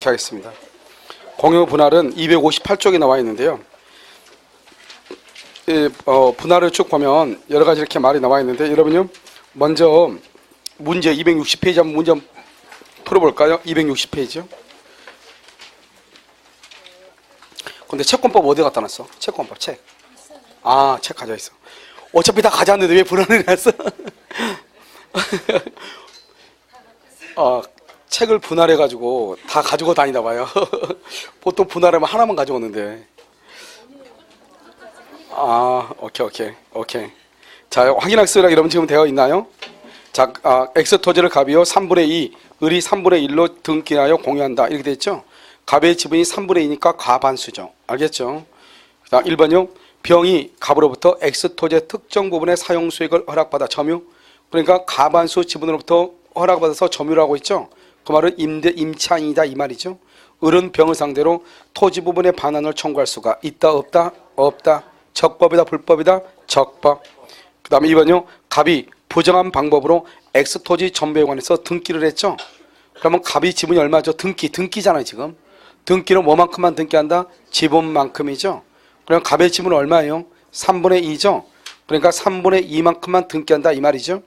이렇게 하겠습니다. 공유 분할은 258쪽에 나와 있는데요. 분할을 쭉 보면 여러 가지 이렇게 말이 나와 있는데, 여러분요, 먼저 문제 260페이지 한번 문제 풀어볼까요? 260페이지요. 근데 채권법 어디 갖다 놨어? 채권법 책. 아, 책 가져 있어. 어차피 다 가져왔는데 왜 분할을 해놨어? 책을 분할해가지고 다 가지고 다니다 봐요. 보통 분할하면 하나만 가져오는데. 오케이. 자, 확인학습이라 이러면 지금 되어 있나요? 자, X 토지를 갑이요 3분의 2, 을이 3분의 1로 등기하여 공유한다. 이렇게 됐죠? 갑의 지분이 3분의 2니까 과반수죠. 알겠죠? 1번요. 병이 갑으로부터 X 토지의 특정 부분의 사용 수익을 허락받아 점유. 그러니까 과반수 지분으로부터 허락받아서 점유를 하고 있죠. 그 말은 임차인이다 이 말이죠. 을은 병을 상대로 토지 부분의 반환을 청구할 수가 있다 없다? 없다. 적법이다 불법이다? 적법. 그 다음에 2번요. 갑이 부정한 방법으로 X 토지 전배에 관해서 등기를 했죠. 그러면 갑이 지분이 얼마죠? 등기잖아요 지금. 등기는 뭐만큼만 등기한다? 지분만큼이죠. 그럼 갑의 지분은 얼마예요? 3분의 2죠. 그러니까 3분의 2만큼만 등기한다 이 말이죠.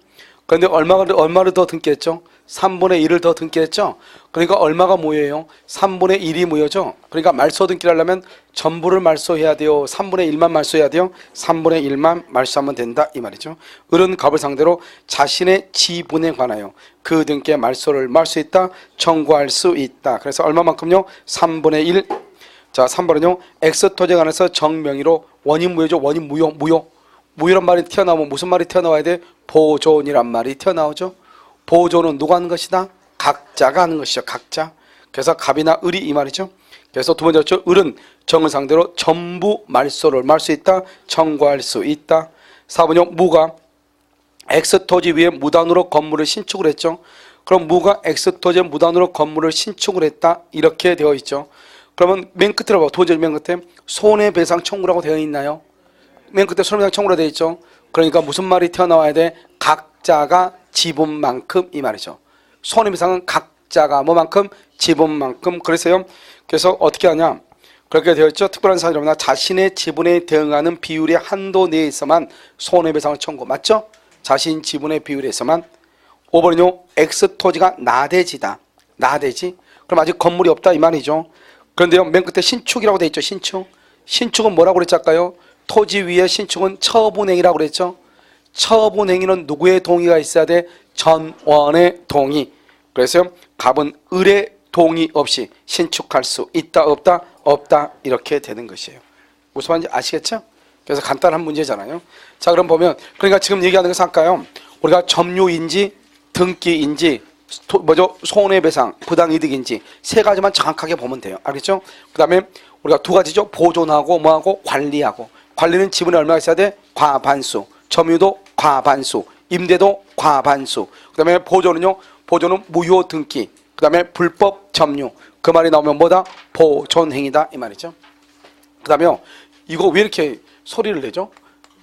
그런데 얼마를 더 등기했죠? 3분의 1을 더 등기했죠. 그러니까 얼마가 무효예요? 3분의 1이 무효죠. 그러니까 말소 등기를 하려면 전부를 말소해야 돼요? 3분의 1만 말소해야 돼요? 3분의 1만 말소하면 된다 이 말이죠. 을은 갑을 상대로 자신의 지분에 관하여 그 등기의 말소를 할 수 있다, 청구할 수 있다. 그래서 얼마만큼요? 3분의 1. 자, 3번은요. X 토지에 관해서 정명의로 원인 무효죠. 원인 무효란 말이 튀어나오면 무슨 말이 튀어나와야 돼? 보존이란 말이 튀어나오죠. 보존은 누가 하는 것이다? 각자가 하는 것이죠. 각자. 그래서 갑이나 을이 이 말이죠. 그래서 두 번째로 을은 정을 상대로 전부 말소를 할 수 있다, 청구할 수 있다. 4번요. 무가 X 토지 위에 무단으로 건물을 신축을 했죠. 그럼 무가 X 토지에 무단으로 건물을 신축을 했다 이렇게 되어 있죠. 그러면 맨 끝으로 봐. 도저히 맨 끝에 손해배상 청구라고 되어 있나요? 맨 끝에 손해배상 청구라고 되어 있죠. 그러니까 무슨 말이 튀어나와야 돼? 각자가 지분만큼 이 말이죠. 손해배상은 각자가 뭐만큼? 지분만큼. 그래서 어떻게 하냐? 그렇게 되어 있죠. 특별한 사유로나 자신의 지분에 대응하는 비율의 한도 내에서만 손해배상을 청구. 맞죠? 자신 지분의 비율에서만. 5번은요. X 토지가 나대지다. 나대지. 그럼 아직 건물이 없다 이 말이죠. 그런데요. 맨 끝에 신축이라고 되어 있죠. 신축은 뭐라고 그랬지 아까요? 토지 위에 신축은 처분행위라고 그랬죠. 처분행위는 누구의 동의가 있어야 돼? 전원의 동의. 그래서 갑은 을의 동의 없이 신축할 수 있다 없다? 없다. 이렇게 되는 것이에요. 무슨 말인지 아시겠죠? 그래서 간단한 문제잖아요. 자, 그럼 보면 그러니까 지금 얘기하는 것은 아까요. 우리가 점유인지 등기인지 손해배상 부당이득인지 세 가지만 정확하게 보면 돼요. 알겠죠? 그 다음에 우리가 두 가지죠. 보존하고 뭐하고 관리하고. 관리는 지분이 얼마가 있어야 돼? 과반수. 점유도 과반수. 임대도 과반수. 그 다음에 보존은요. 보존은 무효 등기. 그 다음에 불법 점유. 그 말이 나오면 뭐다? 보존행위다 이 말이죠. 그 다음에 이거 왜 이렇게 소리를 내죠?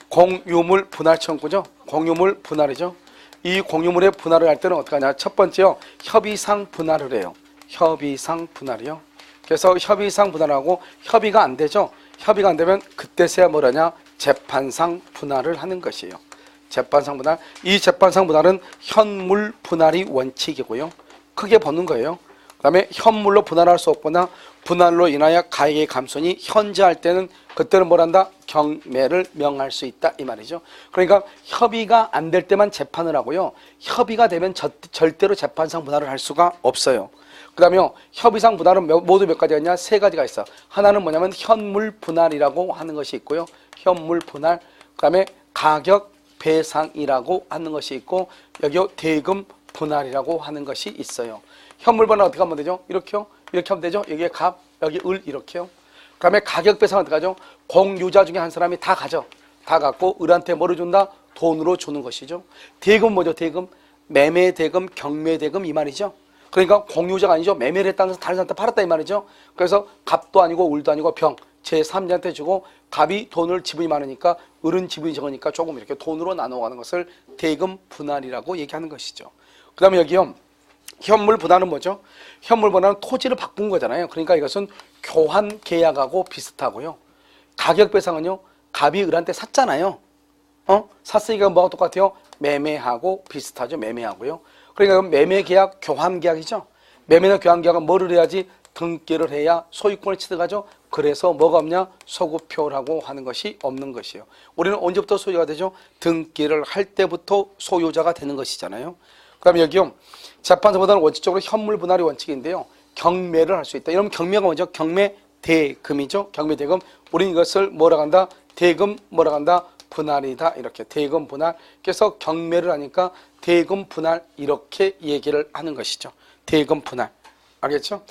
공유물 분할 청구죠. 공유물 분할이죠. 이 공유물의 분할을 할 때는 어떻게 하냐? 첫 번째요. 협의상 분할을 해요. 협의상 분할이요. 그래서 협의상 분할하고 협의가 안 되죠. 협의가 안 되면 그때서야 뭐라냐? 재판상 분할을 하는 것이에요. 재판상 분할. 이 재판상 분할은 현물 분할이 원칙이고요. 크게 보는 거예요. 그 다음에 현물로 분할할 수 없거나 분할로 인하여 가액의 감손이 현저할 때는 그때는 뭐란다? 경매를 명할 수 있다 이 말이죠. 그러니까 협의가 안 될 때만 재판을 하고요. 협의가 되면 절대로 재판상 분할을 할 수가 없어요. 그 다음에 협의상 분할은 모두 몇 가지가 있냐? 세 가지가 있어. 하나는 뭐냐면 현물 분할이라고 하는 것이 있고요. 현물 분할. 그 다음에 가격 배상이라고 하는 것이 있고 여기요 대금 분할이라고 하는 것이 있어요. 현물 분할 어떻게 하면 되죠? 이렇게요. 이렇게 하면 되죠. 여기에 갑, 여기 을 이렇게요. 그 다음에 가격 배상은 어떻게 하죠? 공유자 중에 한 사람이 다 가져. 다 갖고 을한테 뭐를 준다? 돈으로 주는 것이죠. 대금 뭐죠? 대금. 매매 대금, 경매 대금 이 말이죠. 그러니까 공유자가 아니죠. 매매를 했다는 것은 다른 사람한테 팔았다 이 말이죠. 그래서 갑도 아니고 을도 아니고 병, 제3자한테 주고 갑이 돈을 지분이 많으니까 을은 지분이 적으니까 조금 이렇게 돈으로 나눠가는 것을 대금 분할이라고 얘기하는 것이죠. 그 다음에 여기요. 현물 분할은 뭐죠? 현물 분할은 토지를 바꾼 거잖아요. 그러니까 이것은 교환 계약하고 비슷하고요. 가격 배상은요, 갑이 을한테 샀잖아요. 샀으니까 뭐가 똑같아요? 매매하고 비슷하죠. 매매하고요. 그러니까 매매 계약, 교환 계약이죠. 매매나 교환 계약은 뭐를 해야지? 등기를 해야 소유권을 취득하죠. 그래서 뭐가 없냐? 소급표라고 하는 것이 없는 것이에요. 우리는 언제부터 소유가 되죠? 등기를 할 때부터 소유자가 되는 것이잖아요. 그 다음에 여기요, 재판소보다는 원칙적으로 현물 분할이 원칙인데요, 경매를 할 수 있다. 이러면 경매가 뭐죠? 경매 대금이죠. 경매 대금. 우리는 이것을 뭐라 한다? 대금 뭐라 한다? 분할이다. 이렇게 대금 분할. 그래서 경매를 하니까 대금 분할 이렇게 얘기를 하는 것이죠. 대금 분할. 알겠죠?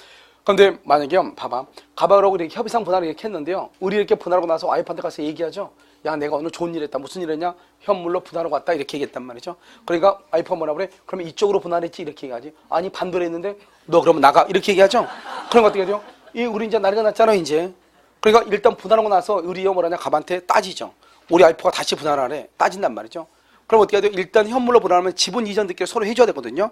그런데 만약에 봐봐, 가방으로 이렇게 협의상 분할을 이렇게 했는데요, 우리 이렇게 분할하고 나서 와이프한테 가서 얘기하죠. 야, 내가 오늘 좋은 일 했다. 무슨 일 했냐? 현물로 분할하고 왔다. 이렇게 얘기했단 말이죠. 그러니까 와이프가 뭐라 그래? 그러면 이쪽으로 분할했지? 이렇게 얘기하지. 아니, 반대로 했는데 너 그러면 나가. 이렇게 얘기하죠. 그럼 어떻게 하죠? 우리 이제 난리가 났잖아, 이제. 그러니까 일단 분할하고 나서 의리요 뭐라냐? 갑한테 따지죠. 우리 와이프가 다시 분할하래. 따진단 말이죠. 그럼 어떻게 해야 돼요? 일단 현물로 분할하면 지분 이전 등기를 서로 해줘야 되거든요.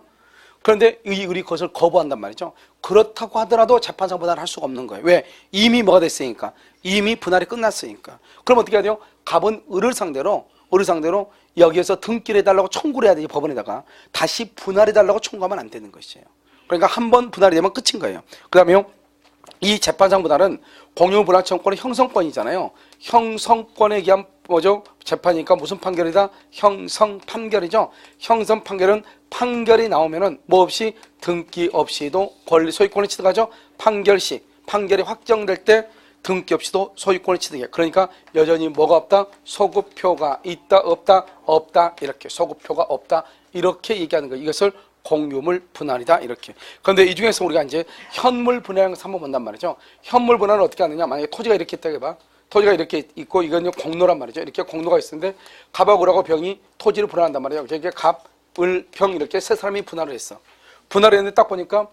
그런데 의리 그것을 거부한단 말이죠. 그렇다고 하더라도 재판상 분할을 할 수가 없는 거예요. 왜? 이미 뭐가 됐으니까. 이미 분할이 끝났으니까. 그럼 어떻게 해야 돼요? 갑은 을을 상대로 여기에서 등기를 해달라고 청구를 해야 되지, 법원에다가. 다시 분할해달라고 청구하면 안 되는 것이에요. 그러니까 한 번 분할이 되면 끝인 거예요. 그 다음에요, 이 재판상 분할은 공유분할청구권의 형성권이잖아요. 형성권에 의한 뭐죠? 재판이니까 무슨 판결이다? 형성 판결이죠. 형성 판결은 판결이 나오면은 뭐 없이 등기 없이도 권리 소유권을 취득하죠. 판결 시 판결이 확정될 때 등기 없이도 소유권을 취득해. 그러니까 여전히 뭐가 없다? 소급표가 있다, 없다, 없다. 이렇게 소급표가 없다. 이렇게 얘기하는 거예요. 이것을 공유물 분할이다. 이렇게. 그런데 이 중에서 우리가 이제 현물 분할을 한번 본단 말이죠. 현물 분할을 어떻게 하느냐? 만약에 토지가 이렇게 있다고 해봐. 토지가 이렇게 있고 이건 공로란 말이죠. 이렇게 공로가 있는데 갑하고 을하고 병이 토지를 분할한단 말이에요. 이렇게 갑, 을, 병 이렇게 세 사람이 분할을 했어. 분할을 했는데 딱 보니까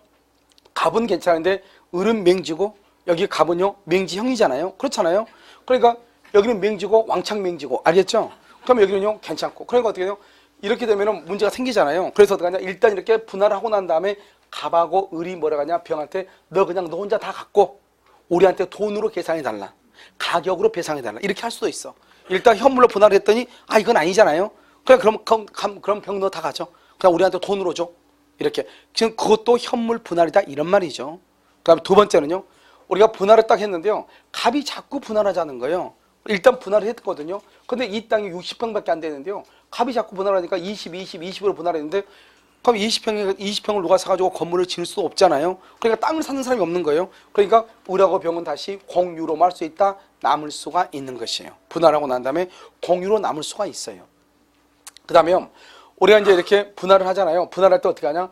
갑은 괜찮은데 을은 맹지고 여기 갑은요 맹지형이잖아요. 그렇잖아요. 그러니까 여기는 맹지고 왕창 맹지고, 알겠죠? 그럼 여기는요 괜찮고. 그러니까 어떻게 해요? 이렇게 되면 문제가 생기잖아요. 그래서 어떻게 하냐? 일단 이렇게 분할을 하고 난 다음에 갑하고 을이 뭐라고 하냐? 병한테 너 혼자 다 갖고 우리한테 돈으로 계산해달라. 가격으로 배상해달라. 이렇게 할 수도 있어. 일단 현물로 분할을 했더니 이건 아니잖아요. 그럼 병 너 다 가져. 그냥 우리한테 돈으로 줘. 이렇게. 지금 그것도 현물 분할이다. 이런 말이죠. 그 다음에 두 번째는요. 우리가 분할을 딱 했는데요. 갑이 자꾸 분할하자는 거예요. 일단 분할을 했거든요. 근데 이 땅이 60평밖에 안 되는데요. 갑이 자꾸 분할하니까 20으로 분할했는데 그럼 20평을 누가 사가지고 건물을 지을 수도 없잖아요. 그러니까 땅을 사는 사람이 없는 거예요. 그러니까 을하고 병은 다시 공유로 할 수 있다. 남을 수가 있는 것이에요. 분할하고 난 다음에 공유로 남을 수가 있어요. 그 다음에 우리가 이제 이렇게 분할을 하잖아요. 분할할 때 어떻게 하냐?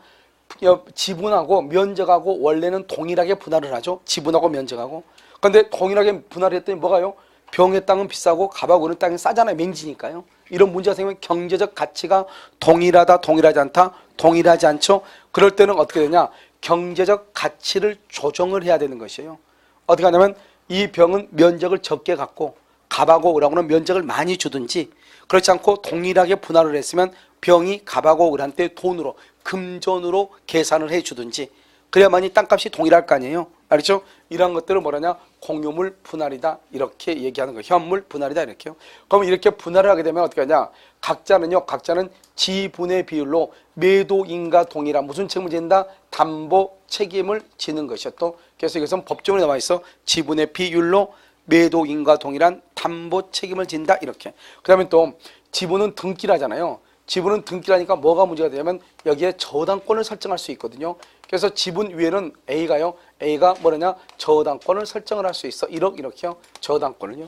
지분하고 면적하고 원래는 동일하게 분할을 하죠. 지분하고 면적하고. 그런데 동일하게 분할을 했더니 뭐가요? 병의 땅은 비싸고 갑하고 을의 땅이 싸잖아요. 맹지니까요. 이런 문제가 생기면 경제적 가치가 동일하다, 동일하지 않다, 동일하지 않죠. 그럴 때는 어떻게 되냐? 경제적 가치를 조정을 해야 되는 것이에요. 어떻게 하냐면 이 병은 면적을 적게 갖고 갑하고 을하고는 면적을 많이 주든지, 그렇지 않고 동일하게 분할을 했으면 병이 갑하고 을한테 돈으로, 금전으로 계산을 해주든지, 그래야만이 땅값이 동일할 거 아니에요. 알겠죠? 이런 것들을 뭐라냐? 공유물 분할이다. 이렇게 얘기하는 거예요. 현물 분할이다. 이렇게요. 그럼 이렇게 분할을 하게 되면 어떻게 하냐? 각자는 지분의 비율로 매도인과 동일한 무슨 책임을 진다? 담보 책임을 지는 것이요. 또 그래서 이것은 법조문에 나와 있어. 지분의 비율로 매도인과 동일한 담보 책임을 진다. 이렇게. 그 다음에 또 지분은 등기라잖아요. 지분은 등기라니까 뭐가 문제가 되냐면 여기에 저당권을 설정할 수 있거든요. 그래서 지분 위에는 A가 뭐냐냐? 저당권을 설정을 할 수 있어. 이렇게요. 저당권을요.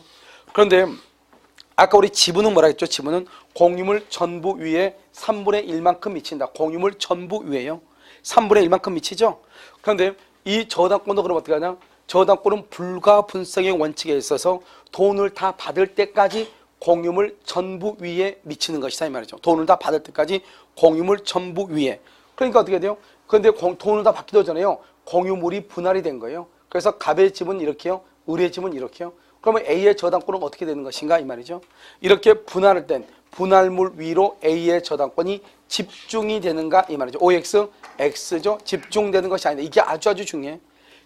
그런데 아까 우리 지분은 뭐라 했죠? 지분은 공유물 전부 위에 3분의 1만큼 미친다. 공유물 전부 위에요. 3분의 1만큼 미치죠? 그런데 이 저당권도 그럼 어떻게 하냐? 저당권은 불가분성의 원칙에 있어서 돈을 다 받을 때까지 공유물 전부 위에 미치는 것이다. 이 말이죠. 돈을 다 받을 때까지 공유물 전부 위에. 그러니까 어떻게 돼요? 그런데 돈을 다 받기도 전에요. 공유물이 분할이 된 거예요. 그래서 갑의 집은 이렇게요. 을의 집은 이렇게요. 그러면 A의 저당권은 어떻게 되는 것인가? 이 말이죠. 이렇게 분할을 된 분할물 위로 A의 저당권이 집중이 되는가? 이 말이죠. OX, X죠. 집중되는 것이 아니다. 이게 아주 중요해.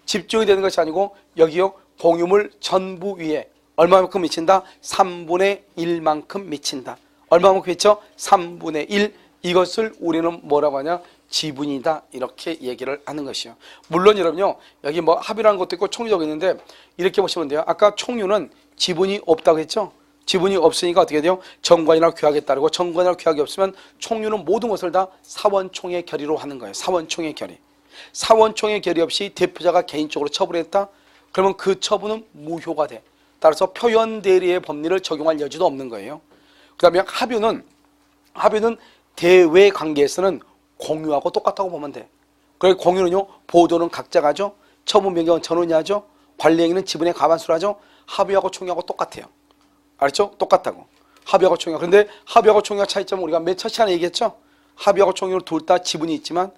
집중이 되는 것이 아니고 여기요 공유물 전부 위에 얼마만큼 미친다? 3분의 1만큼 미친다. 얼마만큼 미쳐? 3분의 1. 이것을 우리는 뭐라고 하냐? 지분이다. 이렇게 얘기를 하는 것이요. 물론 여러분요 여기 뭐 합의라는 것도 있고 총유도 있는데 이렇게 보시면 돼요. 아까 총유는 지분이 없다고 했죠. 지분이 없으니까 어떻게 돼요? 정관이나 규약에 따르고 정관이나 규약이 없으면 총유는 모든 것을 다 사원총의 결의로 하는 거예요. 사원총의 결의. 사원총의 결의 없이 대표자가 개인적으로 처분했다? 그러면 그 처분은 무효가 돼. 따라서 표현대리의 법리를 적용할 여지도 없는 거예요. 그 다음에 합의는 대외 관계에서는 공유하고 똑같다고 보면 돼. 그리고 공유는요, 보도는 각자가 하죠. 처분 변경은 전원이 하죠. 관리행위는 지분의 과반수로 하죠. 합의하고 총유하고 똑같아요. 알았죠? 똑같다고. 합의하고 총유. 그런데 합의하고 총유와 차이점은 우리가 첫 시간에 얘기했죠. 합의하고 총유는 둘 다 지분이 있지만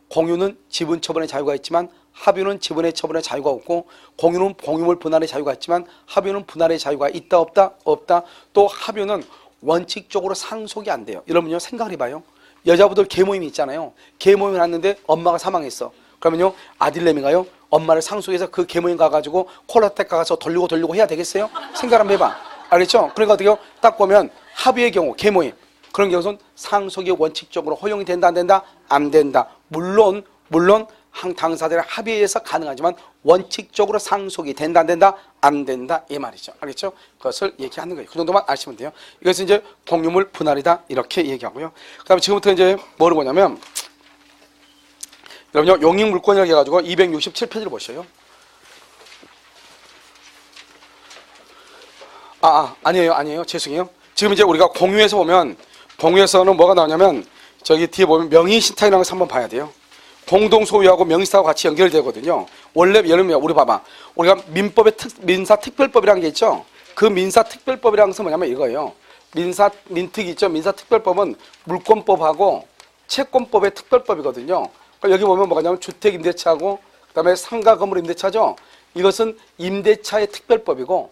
공유는 지분 처분의 자유가 있지만 합의는 지분의 처분의 자유가 없고 공유는 공유물 분할의 자유가 있지만 합의는 분할의 자유가 있다 없다? 없다. 또 합의는 원칙적으로 상속이 안 돼요. 여러분요 생각을 해봐요. 여자분들 계모임이 있잖아요. 계모임을 했는데 엄마가 사망했어. 그러면요 아들내미가요 엄마를 상속해서 그 계모임 가가지고 콜라텍 가서 돌리고 해야 되겠어요? 생각 한번 해봐. 알겠죠? 그러니까 어떻게 해요? 딱 보면 합의의 경우 계모임 그런 경우는 상속이 원칙적으로 허용이 된다 안 된다? 안 된다. 물론 당사자의 합의에 의해서 가능하지만 원칙적으로 상속이 된다 안 된다? 안 된다 이 말이죠. 알겠죠? 그것을 얘기하는 거예요. 그 정도만 아시면 돼요. 이것은 이제 공유물 분할이다 이렇게 얘기하고요. 그 다음에 지금부터 이제 뭐를 보냐면 여러분요 용익물권이라고 해가지고 267페이지를 보셔요. 아니에요. 죄송해요. 지금 이제 우리가 공유에서 보면 공유에서는 뭐가 나오냐면 저기 뒤에 보면 명의신탁이라는 것을 한번 봐야 돼요. 공동소유하고 명의신탁하고 같이 연결되거든요. 원래 예를 들면 우리 봐봐. 우리가 민법의 민사특별법이라는 게 있죠. 그 민사특별법이라는 것은 뭐냐면 이거예요. 민특이 있죠. 민사특별법은 물권법하고 채권법의 특별법이거든요. 그러니까 여기 보면 뭐가 냐면 주택임대차하고 그다음에 상가건물 임대차죠. 이것은 임대차의 특별법이고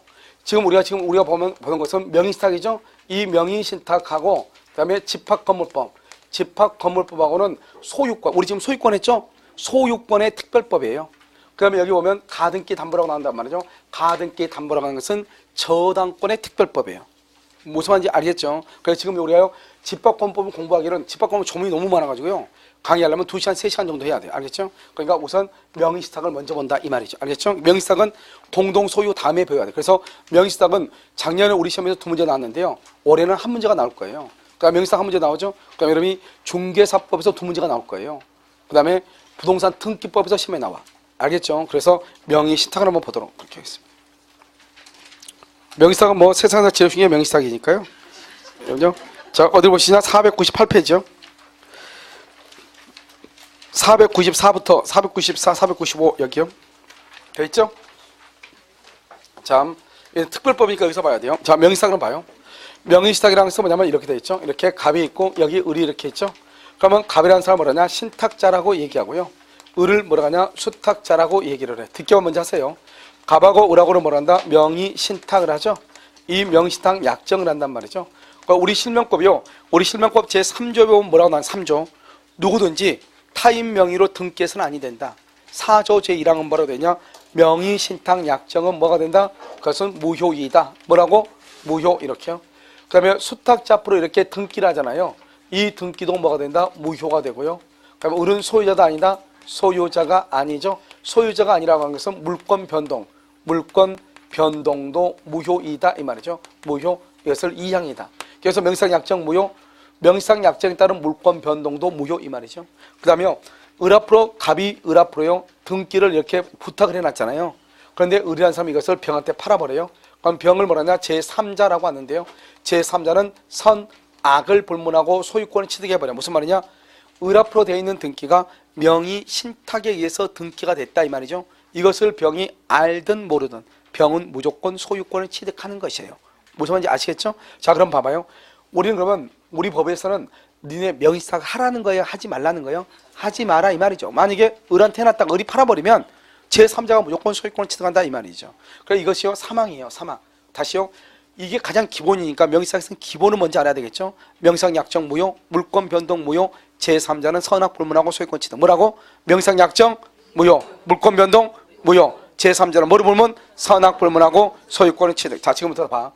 우리가 보는 것은 명의신탁이죠. 이 명의신탁하고 그다음에 집합건물법하고는 소유권, 우리 지금 소유권 했죠? 소유권의 특별법이에요. 그 다음에 여기 보면 가등기 담보라고 나온단 말이죠. 가등기 담보라고 하는 것은 저당권의 특별법이에요. 무슨 말인지 알겠죠? 그래서 지금 우리가 집합건물법을 공부하기는 집합건물 조문이 너무 많아가지고요. 강의하려면 2시간, 3시간 정도 해야 돼요. 알겠죠? 그러니까 우선 명의신탁을 먼저 본다 이 말이죠. 알겠죠? 명의신탁은 공동소유 다음에 배워야 돼요. 그래서 명의신탁은 작년에 우리 시험에서 2문제 나왔는데요. 올해는 1문제가 나올 거예요. 그러니까 명의신탁 1문제 나오죠? 그다음에 여러분이 중개사법에서 2문제가 나올 거예요. 그 다음에 부동산 등기법에서 시험에 나와. 알겠죠? 그래서 명의신탁을 한번 보도록 그렇게 하겠습니다. 명의신탁은 뭐 세상에서 제일 중요한 명의신탁이니까요. 여러분요. 자, 어디 보시냐? 498페이지요. 494부터 494, 495 여기요. 돼 있죠? 자, 특별법이니까 여기서 봐야 돼요. 자, 명의신탁은 봐요. 명의신탁이라는 것은 뭐냐면 이렇게 돼 있죠. 이렇게 갑이 있고 여기 을이 이렇게 있죠. 그러면 갑이라는 사람은 뭐라냐? 신탁자라고 얘기하고요. 을을 뭐라 하냐? 수탁자라고 얘기를 해. 듣기만 먼저 하세요. 갑하고 을하고는 뭐라 한다? 명의신탁을 하죠. 이 명의신탁 약정을 한단 말이죠. 그러니까 우리 실명법이요. 우리 실명법 제3조에 보면 뭐라고 나와? 3조. 누구든지 타인 명의로 등기해서는 아니 된다. 4조 제1항은 뭐라고 되냐? 명의신탁 약정은 뭐가 된다? 그것은 무효이다. 뭐라고? 무효 이렇게요. 그 다음에 수탁자 앞으로 이렇게 등기를 하잖아요. 이 등기도 뭐가 된다? 무효가 되고요. 그 다음에 을은 소유자도 아니다? 소유자가 아니죠. 소유자가 아니라고 하는 것은 물권 변동도 무효이다 이 말이죠. 무효 이것을 2항이다. 그래서 명의신탁 약정 무효, 명의신탁 약정에 따른 물권 변동도 무효 이 말이죠. 그 다음에 갑이 을 앞으로요 등기를 이렇게 부탁을 해놨잖아요. 그런데 을이라는 사람이 이것을 병한테 팔아버려요. 그럼 병을 뭐라냐? 제3자라고 하는데요. 제3자는 선악을 불문하고 소유권을 취득해버려. 무슨 말이냐? 을 앞으로 되어 있는 등기가 명의신탁에 의해서 등기가 됐다 이 말이죠. 이것을 병이 알든 모르든 병은 무조건 소유권을 취득하는 것이에요. 무슨 말인지 아시겠죠? 자, 그럼 봐봐요. 우리는 그러면 우리 법에서는 니네 명의신탁 하라는 거예요? 하지 말라는 거예요? 하지 마라 이 말이죠. 만약에 을한테 해놨다가 을이 팔아버리면 제3자가 무조건 소유권을 취득한다 이 말이죠. 그래서 이것이요 사망이에요. 사망. 다시요. 이게 가장 기본이니까 명의사항에서는 기본은 뭔지 알아야 되겠죠. 명의사항 약정 무효, 물권 변동 무효, 제3자는 선악 불문하고 소유권 취득. 뭐라고? 명의사항 약정 무효, 물권 변동 무효, 제3자는 뭐를 불문? 선악 불문하고 소유권을 취득. 자, 지금부터 봐.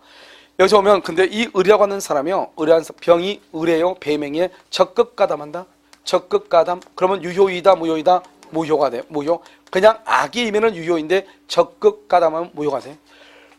여기서 보면 근데 이 의뢰라고 하는 사람이요, 의뢰한 병이 의뢰요, 배명에 적극 가담한다. 적극 가담. 그러면 유효이다, 무효이다? 무효가 돼. 무효. 그냥 악의이면은 유효인데 적극 가담하면 무효가 돼.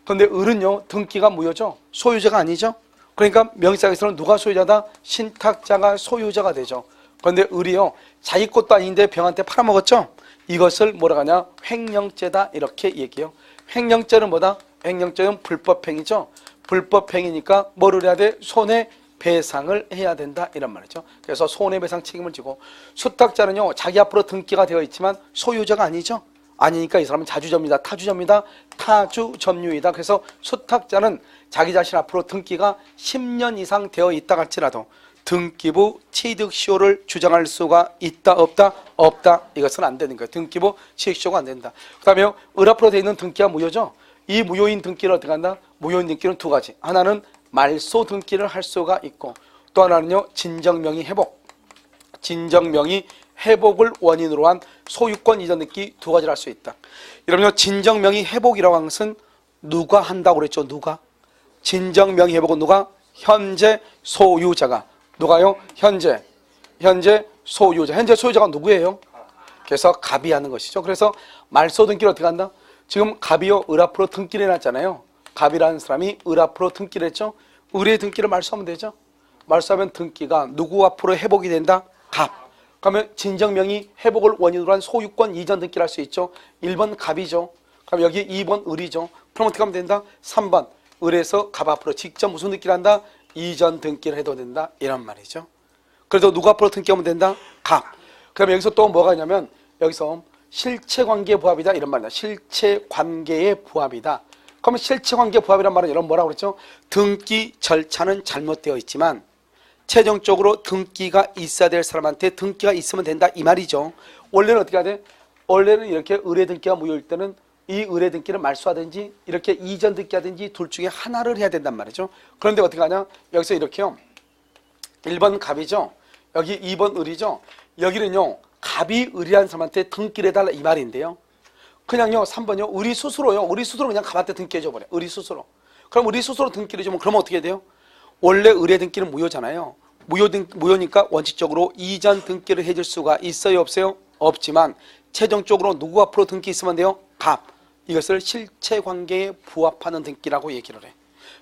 근데 을은요, 등기가 무효죠. 소유자가 아니죠. 그러니까 명의사항에서는 누가 소유자다? 신탁자가 소유자가 되죠. 그런데 을이요, 자기 것도 아닌데 병한테 팔아먹었죠. 이것을 뭐라 하냐? 횡령죄다 이렇게 얘기해요. 횡령죄는 뭐다? 횡령죄는 불법행위죠. 불법행위니까 뭐를 해야 돼? 손해배상을 해야 된다 이런 말이죠. 그래서 손해배상 책임을 지고, 수탁자는요, 자기 앞으로 등기가 되어 있지만 소유자가 아니죠. 아니니까 이 사람은 자주점유다, 타주점유다, 타주점유이다. 그래서 수탁자는 자기 자신 앞으로 등기가 10년 이상 되어 있다 할지라도 등기부 취득시효를 주장할 수가 있다 없다? 없다. 이것은 안 되는 거예요. 등기부 취득시효가 안 된다. 그 다음에 을 앞으로 되어 있는 등기가 무효죠. 이 무효인 등기를 어떻게 한다? 무효인 등기는 두 가지. 하나는 말소 등기를 할 수가 있고, 또 하나는요, 진정명의 회복. 진정명의 회복을 원인으로 한 소유권 이전 등기 두 가지를 할 수 있다. 여러분요, 진정명의 회복이라고 하는 것은 누가 한다고 그랬죠? 누가? 진정명의 회복은 누가? 현재 소유자가. 누가요? 현재 소유자. 현재 소유자가 누구예요? 그래서 갑이 하는 것이죠. 그래서 말소 등기를 어떻게 한다? 지금 갑이요, 을 앞으로 등기를 해놨잖아요. 갑이라는 사람이 을 앞으로 등기를 했죠. 을의 등기를 말소하면 되죠. 말소하면 등기가 누구 앞으로 회복이 된다? 갑. 그러면 진정명의 회복을 원인으로 한 소유권 이전 등기를 할 수 있죠. 1번 갑이죠. 그럼 여기 2번 을이죠. 그럼 어떻게 하면 된다? 3번 을에서 갑 앞으로 직접 무슨 등기를 한다? 이전 등기를 해도 된다 이런 말이죠. 그래서 누구 앞으로 등기하면 된다? 갑. 그럼 여기서 또 뭐가 있냐면, 여기서 실체관계 부합이다 이런 말이다. 실체관계의 부합이다. 그러면 실체관계 부합이란 말은 여러분 뭐라고 그랬죠? 등기 절차는 잘못되어 있지만 최종적으로 등기가 있어야 될 사람한테 등기가 있으면 된다 이 말이죠. 원래는 어떻게 해야 돼? 원래는 이렇게 의뢰 등기가 무효일 때는 이 의뢰 등기를 말소하든지 이렇게 이전 등기하든지 둘 중에 하나를 해야 된단 말이죠. 그런데 어떻게 하냐? 여기서 이렇게요, 1번 갑이죠. 여기 2번 을이죠. 여기는요, 갑이 의뢰한 사람한테 등기를 해달라 이 말인데요. 그냥요, 3번요, 을이 스스로 그냥 갑한테 등기해줘 버려. 을이 스스로. 그럼 을이 스스로 등기를 해주면 그러면 어떻게 돼요? 원래 의뢰 등기는 무효잖아요. 무효니까 원칙적으로 이전 등기를 해줄 수가 있어요, 없어요? 없지만 최종적으로 누구 앞으로 등기 있으면 돼요? 갑. 이것을 실체관계에 부합하는 등기라고 얘기를 해.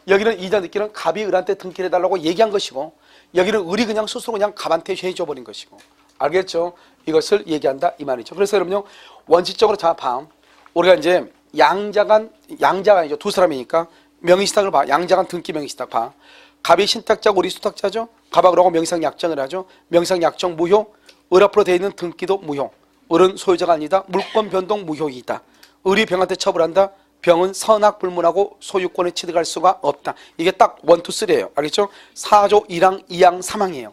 여기는 이전 등기는 갑이 을한테 등기를 해달라고 얘기한 것이고, 여기는 을이 그냥 스스로 그냥 갑한테 해줘버린 것이고. 알겠죠? 이것을 얘기한다 이 말이죠. 그래서 여러분요, 원칙적으로 자 봐. 우리가 이제 양자간 아니죠. 두 사람이니까 명의신탁을 봐. 양자간 등기 명의신탁 봐. 갑이 신탁자고 을이 수탁자죠. 갑하고 명의상 약정을 하죠. 명의상 약정 무효. 을 앞으로 되어 있는 등기도 무효. 을은 소유자가 아니다. 물권 변동 무효이다. 을이 병한테 처벌한다. 병은 선악 불문하고 소유권을 취득할 수가 없다. 이게 딱 1, 2, 3예요. 알겠죠? 4조 1항 2항 3항이에요.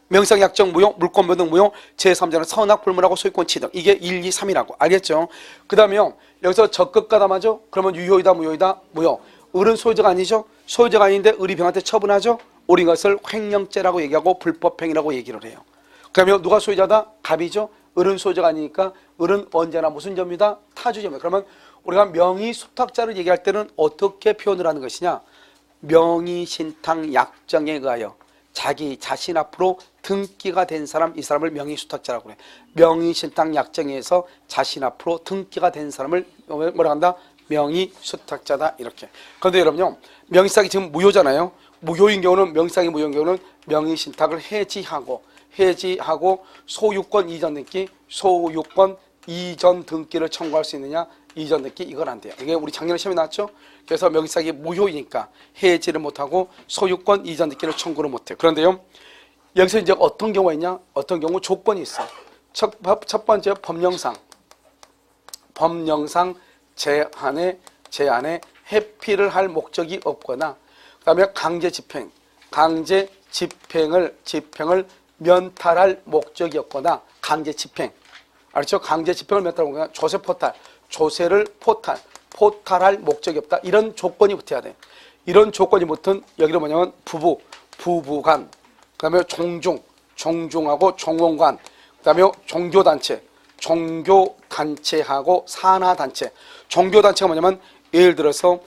명의상 약정 무효, 물권 변동 무효, 제3자는 선악 불문하고 소유권 취득. 이게 1, 2, 3이라고. 알겠죠? 그 다음에요, 여기서 적극 가담하죠? 그러면 유효이다, 무효이다? 무효. 을은 소유자가 아니죠? 소유자가 아닌데 을이 병한테 처분하죠? 우리 이것을 횡령죄라고 얘기하고 불법행위라고 얘기를 해요. 그러면 누가 소유자다? 갑이죠? 을은 소유자가 아니니까 을은 언제나 무슨 점이다? 타주점이다. 그러면 우리가 명의수탁자를 얘기할 때는 어떻게 표현을 하는 것이냐? 명의신탁 약정에 의하여 자기 자신 앞으로 등기가 된 사람, 이 사람을 명의수탁자라고 해. 명의신탁 약정에 의해서 자신 앞으로 등기가 된 사람을 뭐라 한다? 명의수탁자다 이렇게. 그런데 여러분요, 명의신탁이 지금 무효잖아요. 무효인 경우는, 명의신탁이 무효인 경우는 명의신탁을 해지하고 소유권 이전 등기, 소유권 이전 등기를 청구할 수 있느냐? 이전 등기 이건 안 돼요. 이게 우리 작년에 시험에 나왔죠. 그래서 명의신탁이 무효이니까 해지를 못하고 소유권 이전 등기를 청구를 못해요. 그런데요, 여기서 이제 어떤 경우가 있냐? 어떤 경우 조건이 있어. 첫 번째 법령상 제한에 회피를 할 목적이 없거나, 그 다음에 강제 집행을 면탈할 목적이 없거나, 강제 집행. 알죠? 강제 집행을 면탈하거나, 조세를 포탈할 목적이 없다. 이런 조건이 붙어야 돼. 이런 조건이 붙은 여기는 뭐냐면 부부, 부부간, 그다음에 종중, 종중하고 종원관, 그다음에 종교단체, 종교단체하고 산하단체. 종교단체가 뭐냐면 예를 들어서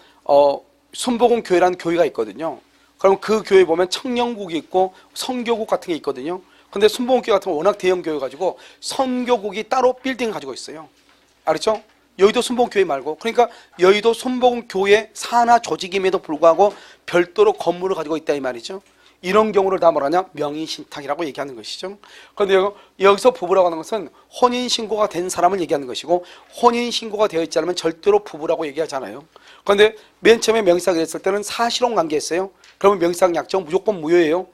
순복음 교회라는 교회가 있거든요. 그럼 그 교회 보면 청년국이 있고 선교국 같은 게 있거든요. 근데 순복음 교회 같은 건 워낙 대형 교회 가지고 선교국이 따로 빌딩을 가지고 있어요. 알았죠? 여의도 순복음 교회 말고. 그러니까 여의도 순복음 교회 산하 조직임에도 불구하고 별도로 건물을 가지고 있다 이 말이죠. 이런 경우를 다 뭐라냐? 명의신탁이라고 얘기하는 것이죠. 그런데 여기서 부부라고 하는 것은 혼인신고가 된 사람을 얘기하는 것이고, 혼인신고가 되어 있지 않으면 절대로 부부라고 얘기하잖아요. 그런데 맨 처음에 명의상이 됐을 때는 사실혼 관계였어요. 그러면 명의상 약정 무조건 무효예요.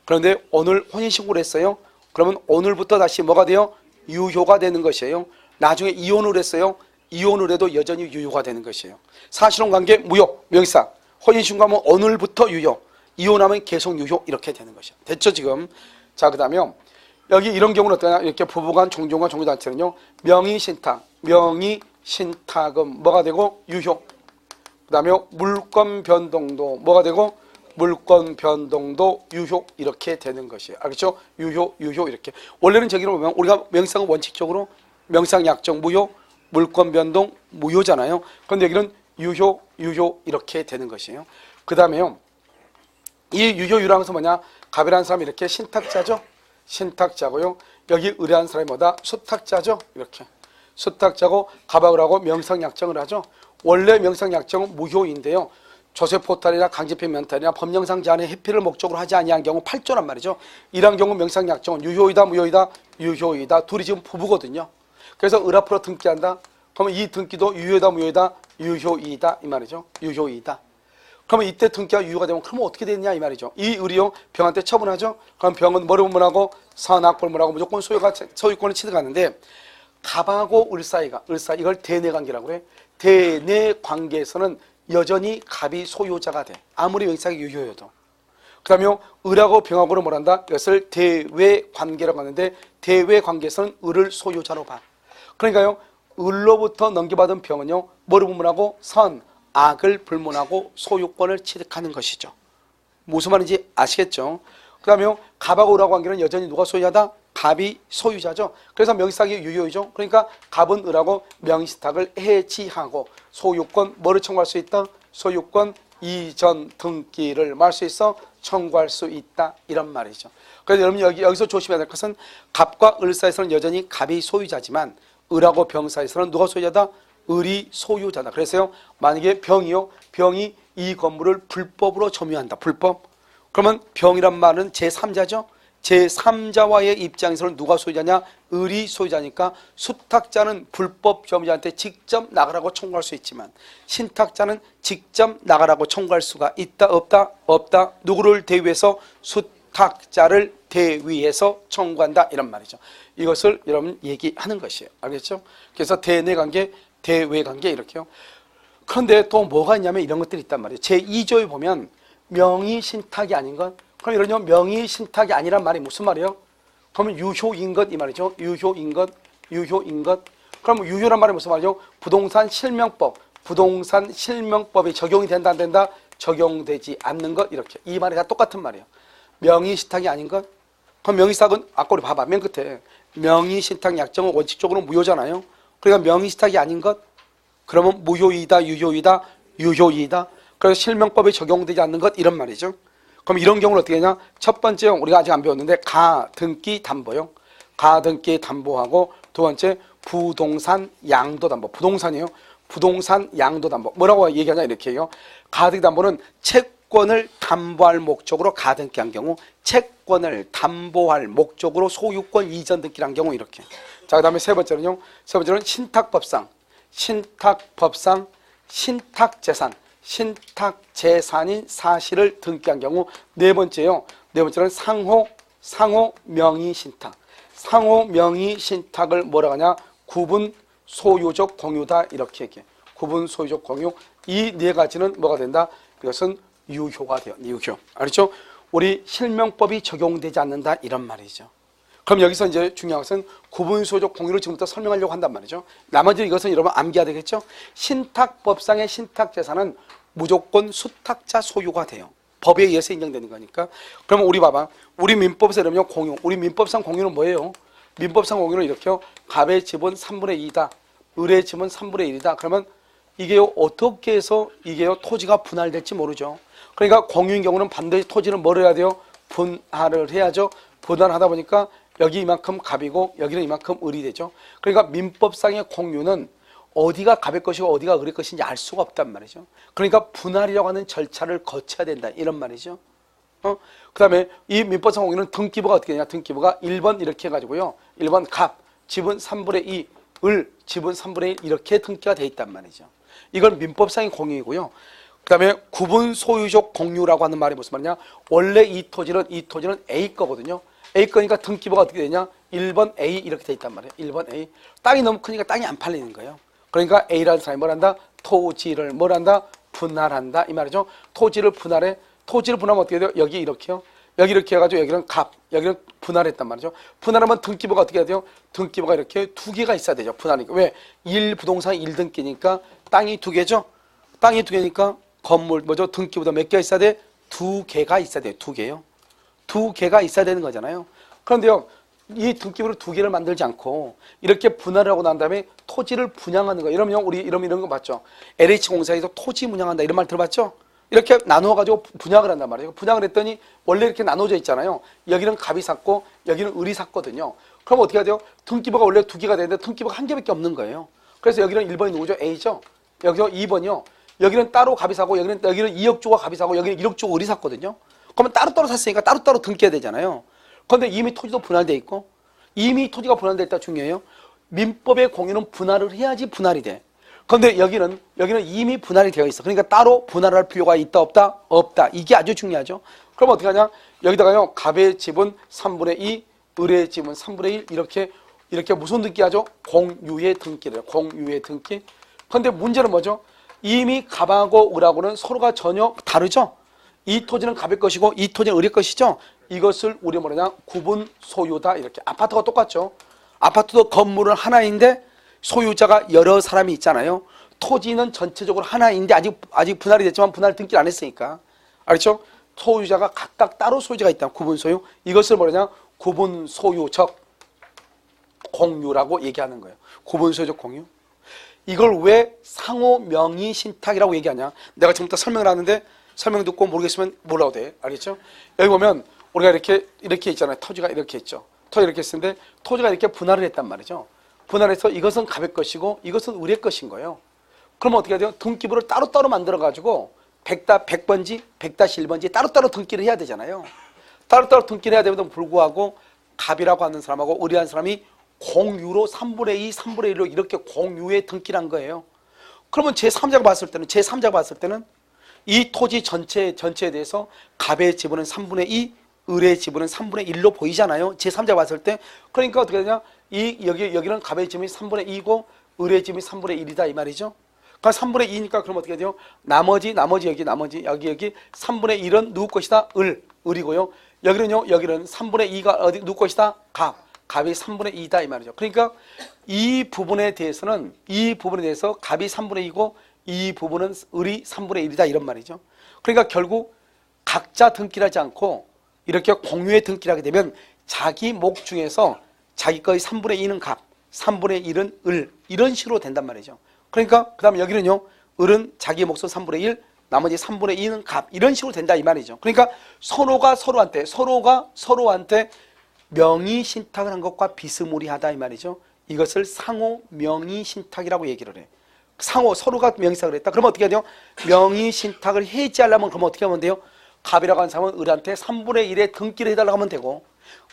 그런데 오늘 혼인신고를 했어요. 그러면 오늘부터 다시 뭐가 돼요? 유효가 되는 것이에요. 나중에 이혼을 했어요. 이혼을 해도 여전히 유효가 되는 것이에요. 사실혼 관계 무효, 명의상. 혼인신고하면 오늘부터 유효. 이혼하면 계속 유효, 이렇게 되는 것이야. 됐죠, 지금? 자, 그 다음에 여기 이런 경우는 어떠냐? 이렇게 부부간, 종종간, 종교단체는요, 명의신탁, 명의신탁은 뭐가 되고? 유효. 그 다음에 물권 변동도 뭐가 되고? 물권 변동도 유효, 이렇게 되는 것이에요. 알겠죠? 유효, 유효, 이렇게. 원래는 저기로 보면 우리가 명의상은 원칙적으로 명의상 약정 무효, 물권 변동 무효잖아요. 그런데 여기는 유효, 유효, 이렇게 되는 것이에요. 그 다음에요, 이 유효유랑에서 뭐냐? 갑이라는 사람이 이렇게 신탁자죠. 신탁자고요. 여기 의뢰한 사람이 뭐다? 수탁자죠. 이렇게 수탁자고 갑하고 하고 명상약정을 하죠. 원래 명상약정은 무효인데요. 조세포탈이나 강제폐 면탈이나 법령상 제한의 회피를 목적으로 하지 아니한 경우 8조란 말이죠. 이러한 경우 명상약정은 유효이다, 무효이다, 유효이다. 둘이 지금 부부거든요. 그래서 을 앞으로 등기한다. 그러면 이 등기도 유효이다, 무효이다, 유효이다 이 말이죠. 유효이다. 그러면 이때 등기가 유효가 되면 그러면 어떻게 되느냐 이 말이죠. 이 의리요 병한테 처분하죠. 그럼 병은 뭐를 분문하고 선악불문하고 무조건 소유권을 취득하는데, 갑하고 을 사이 이걸 대내관계라고 그래. 대내관계에서는 여전히 갑이 소유자가 돼. 아무리 명의상이 유효여도. 그 다음에 을하고 병하고는 뭐란다? 이것을 대외관계라고 하는데, 대외관계에서는 을을 소유자로 봐. 그러니까요, 을로부터 넘겨받은 병은요, 뭐를 분문하고? 악을 불문하고 소유권을 취득하는 것이죠. 무슨 말인지 아시겠죠? 그 다음에 갑하고 을하고 관계는 여전히 누가 소유하다? 갑이 소유자죠. 그래서 명의신탁이 유효이죠. 그러니까 갑은 을하고 명의신탁을 해지하고 소유권 뭐를 청구할 수 있다? 소유권 이전 등기를 말 수 있어 청구할 수 있다 이런 말이죠. 그래서 여러분 여기서 조심해야 될 것은 갑과 을 사이에서는 여전히 갑이 소유자지만 을하고 병 사이에서는 누가 소유자다? 을이 소유자다. 그래서요, 만약에 병이 이 건물을 불법으로 점유한다. 불법. 그러면 병이란 말은 제3자죠. 제3자와의 입장에서는 누가 소유자냐? 을이 소유자니까 수탁자는 불법 점유자한테 직접 나가라고 청구할 수 있지만, 신탁자는 직접 나가라고 청구할 수가 있다, 없다? 없다. 누구를 대위해서? 수탁자를 대위해서 청구한다 이런 말이죠. 이것을 여러분 얘기하는 것이에요. 알겠죠? 그래서 대내관계, 대외관계 이렇게요. 그런데 또 뭐가 있냐면 이런 것들이 있단 말이에요. 제2조에 보면 명의신탁이 아닌 것. 그럼 이러면 명의신탁이 아니란 말이 무슨 말이에요? 그러면 유효인 것 이 말이죠. 유효인 것, 유효인 것. 그럼 유효란 말이 무슨 말이죠? 부동산 실명법, 부동산 실명법이 적용이 된다 안 된다? 적용되지 않는 것 이렇게. 이 말이 다 똑같은 말이에요. 명의신탁이 아닌 것. 그럼 명의신탁은 아까 우리 봐봐 맨 끝에 명의신탁 약정은 원칙적으로 무효잖아요. 그러니까 명의신탁이 아닌 것, 그러면 무효이다, 유효이다, 유효이다. 그래서 실명법에 적용되지 않는 것 이런 말이죠. 그럼 이런 경우는 어떻게 하냐? 첫 번째 우리가 아직 안 배웠는데 가등기 담보요. 가등기 담보하고 두 번째 부동산 양도 담보. 부동산이에요. 부동산 양도 담보. 뭐라고 얘기하냐 이렇게 해요. 가등기 담보는 채권을 담보할 목적으로 가등기한 경우, 채권을 담보할 목적으로 소유권 이전 등기한 경우 이렇게. 자, 그 다음에 세 번째는요. 세 번째는 신탁법상, 신탁법상, 신탁재산, 신탁재산인 사실을 등기한 경우. 네 번째요. 네 번째는 상호 명의신탁. 상호 명의신탁을 뭐라고 하냐? 구분 소유적 공유다 이렇게 얘기해. 구분 소유적 공유. 이 네 가지는 뭐가 된다? 이것은 유효가 돼요. 유효. 알았죠? 우리 실명법이 적용되지 않는다 이런 말이죠. 그럼 여기서 이제 중요한 것은 구분 소유적 공유를 지금부터 설명하려고 한단 말이죠. 나머지 이것은 여러분 암기해야 되겠죠? 신탁법상의 신탁재산은 무조건 수탁자 소유가 돼요. 법에 의해서 인정되는 거니까. 그러면 우리 봐봐. 우리 민법에서 그러면 공유. 우리 민법상 공유는 뭐예요? 민법상 공유는 이렇게요. 갑의 집은 3분의 2다. 을의 집은 3분의 1이다. 그러면 이게요. 어떻게 해서 이게요. 토지가 분할될지 모르죠. 그러니까 공유인 경우는 반드시 토지는 뭘 해야 돼요? 분할을 해야죠. 분할하다 보니까 여기 이만큼 갑이고 여기는 이만큼 을이 되죠. 그러니까 민법상의 공유는 어디가 갑의 것이고 어디가 을의 것인지 알 수가 없단 말이죠. 그러니까 분할이라고 하는 절차를 거쳐야 된다 이런 말이죠. 그 다음에 이 민법상 공유는 등기부가 어떻게 되냐. 등기부가 1번 이렇게 해가지고요. 1번 갑, 집은 3분의 2, 을, 집은 3분의 1 이렇게 등기가 돼 있단 말이죠. 이건 민법상의 공유이고요. 그 다음에 구분 소유적 공유라고 하는 말이 무슨 말이냐. 원래 이 토지는 A 거거든요. A 거니까 등기부가 어떻게 되냐. 1번 A 이렇게 돼 있단 말이에요. 1번 A. 땅이 너무 크니까 땅이 안 팔리는 거예요. 그러니까 A라는 사람이 뭘 한다? 토지를 뭘 한다? 분할한다 이 말이죠. 토지를 분할해. 토지를 분할하면 어떻게 돼요? 여기 이렇게요. 여기 이렇게 해가지고 여기는 갑, 여기는 분할했단 말이죠. 분할하면 등기부가 어떻게 해야 돼요? 등기부가 이렇게 두 개가 있어야 되죠. 분할이니까. 왜? 1부동산 1등기니까 땅이 두 개죠. 땅이 두 개니까 건물 뭐죠? 등기부도 몇 개가 있어야 돼? 두 개가 있어야 돼요. 두 개요. 두 개가 있어야 되는 거잖아요. 그런데요. 이 등기부를 두 개를 만들지 않고 이렇게 분할을 하고 난 다음에 토지를 분양하는 거. 이러면 우리 이런 거 봤죠. LH공사에서 토지 분양한다 이런 말 들어봤죠? 이렇게 나누어가지고 분양을 한단 말이에요. 분양을 했더니 원래 이렇게 나눠져 있잖아요. 여기는 갑이 샀고 여기는 을이 샀거든요. 그럼 어떻게 해야 돼요? 등기부가 원래 두 개가 되는데 등기부가 한 개밖에 없는 거예요. 그래서 여기는 1번이 누구죠? A죠. 여기서 2번이요. 여기는 따로 갑이 사고 여기는 2억 주고 갑이 사고 여기는 1억 주고 을이 샀거든요. 그러면 따로따로 샀으니까 따로따로 등기해야 되잖아요. 그런데 이미 토지도 분할돼 있고 이미 토지가 분할돼 있다 중요해요. 민법의 공유는 분할을 해야지 분할이 돼. 그런데 여기는 이미 분할이 되어 있어. 그러니까 따로 분할할 필요가 있다 없다? 없다. 이게 아주 중요하죠. 그럼 어떻게 하냐? 여기다가요. 갑의 집은 3분의 2, 을의 집은 3분의 1 이렇게 무슨 등기하죠? 공유의 등기래요. 공유의 등기. 그런데 문제는 뭐죠? 이미 갑하고 을하고는 서로가 전혀 다르죠. 이 토지는 갑의 것이고 이 토지는 을의 것이죠. 이것을 우리 뭐냐? 구분 소유다. 이렇게. 아파트가 똑같죠. 아파트도 건물은 하나인데 소유자가 여러 사람이 있잖아요. 토지는 전체적으로 하나인데 아직 분할이 됐지만 분할 등기를 안 했으니까. 알겠죠? 소유자가 각각 따로 소유자가 있다. 구분 소유. 이것을 뭐냐? 구분 소유적 공유라고 얘기하는 거예요. 구분 소유적 공유. 이걸 왜 상호 명의 신탁이라고 얘기하냐? 내가 지금부터 설명을 하는데 설명 듣고 모르겠으면 뭐라고 돼. 알겠죠? 여기 보면 우리가 이렇게 있잖아요. 토지가 이렇게 있죠. 토지가 이렇게 있는데 토지가 이렇게 분할을 했단 말이죠. 분할해서 이것은 갑의 것이고 이것은 을의 것인 거예요. 그러면 어떻게 해야 돼요? 등기부를 따로따로 만들어가지고 100번지, 100-1번지 따로따로 등기를 해야 되잖아요. 따로따로 등기를 해야 되는데도 불구하고 갑이라고 하는 사람하고 을이라는 사람이 공유로 3분의 2, 3분의 1로 이렇게 공유에 등기를 한 거예요. 그러면 제3자가 봤을 때는 이 토지 전체에 대해서 갑의 지분은 3분의 2, 을의 지분은 3분의 1로 보이잖아요. 제3자가 봤을 때. 그러니까 어떻게 되냐? 여기는 갑의 지분이 3분의 2고 을의 지분이 3분의 1이다 이 말이죠. 그러니까 3분의 2니까 그럼 어떻게 돼요? 나머지 여기 3분의 1은 누구 것이다? 을이고요. 여기는 3분의 2가 어디 누구 것이다? 갑이 3분의 2다 이 말이죠. 그러니까 이 부분에 대해서 갑이 3분의 2고 이 부분은 을이 3분의 1이다 이런 말이죠. 그러니까 결국 각자 등기를 하지 않고 이렇게 공유의 등기를 하게 되면 자기 목 중에서 자기 거의 3분의 2는 갑, 3분의 1은 을 이런 식으로 된단 말이죠. 그러니까 그 다음에 여기는요. 을은 자기 몫은 3분의 1, 나머지 3분의 2는 갑 이런 식으로 된다 이 말이죠. 그러니까 서로가 서로한테 명의 신탁을 한 것과 비스무리하다 이 말이죠. 이것을 상호 명의 신탁이라고 얘기를 해. 서로가 명의 신탁을 했다. 그러면 어떻게 해야 돼요? 명의 신탁을 해지하려면 그러면 어떻게 하면 돼요? 갑이라고 하는 사람은 을한테 3분의 1에 등기를 해달라고 하면 되고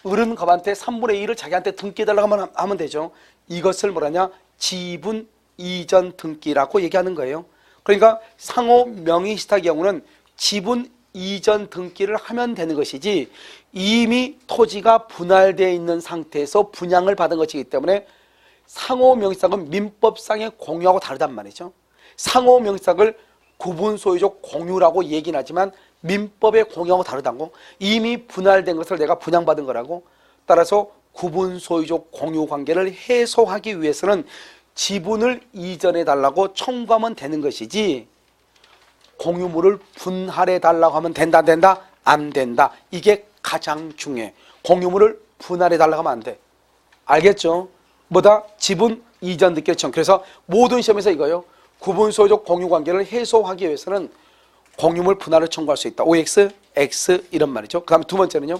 을은 갑한테 3분의 1을 자기한테 등기해달라고 하면 되죠. 이것을 뭐라냐? 지분 이전 등기라고 얘기하는 거예요. 그러니까 상호 명의 신탁의 경우는 지분 이전 등기를 하면 되는 것이지 이미 토지가 분할되어 있는 상태에서 분양을 받은 것이기 때문에 상호 명의 신탁은 민법상의 공유하고 다르단 말이죠. 상호 명의 신탁을 구분 소유적 공유라고 얘기는 하지만 민법의 공유하고 다르다고. 이미 분할된 것을 내가 분양받은 거라고. 따라서 구분 소유적 공유 관계를 해소하기 위해서는 지분을 이전해 달라고 청구하면 되는 것이지 공유물을 분할해 달라고 하면 된다 안 된다? 안 된다. 이게 가장 중요해. 공유물을 분할해 달라고 하면 안 돼. 알겠죠? 뭐다? 지분 이전 득결청. 그래서 모든 시험에서 이거요. 구분 소유적 공유 관계를 해소하기 위해서는 공유물 분할을 청구할 수 있다. OX, X 이런 말이죠. 그 다음에 두 번째는요.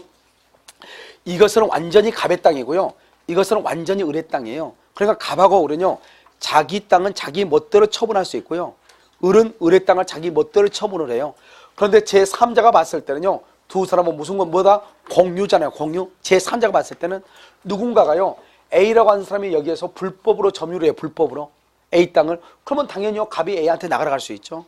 이것은 완전히 갑의 땅이고요. 이것은 완전히 을의 땅이에요. 그러니까 갑하고 을은요. 자기 땅은 자기 멋대로 처분할 수 있고요. 을은 을의 땅을 자기 멋대로 처분을 해요. 그런데 제3자가 봤을 때는요. 두 사람은 무슨 건 뭐다? 공유잖아요. 공유. 제3자가 봤을 때는 누군가가요. A라고 하는 사람이 여기에서 불법으로 점유를 해요. 불법으로. A 땅을. 그러면 당연히요. 갑이 A한테 나가러 갈 수 있죠.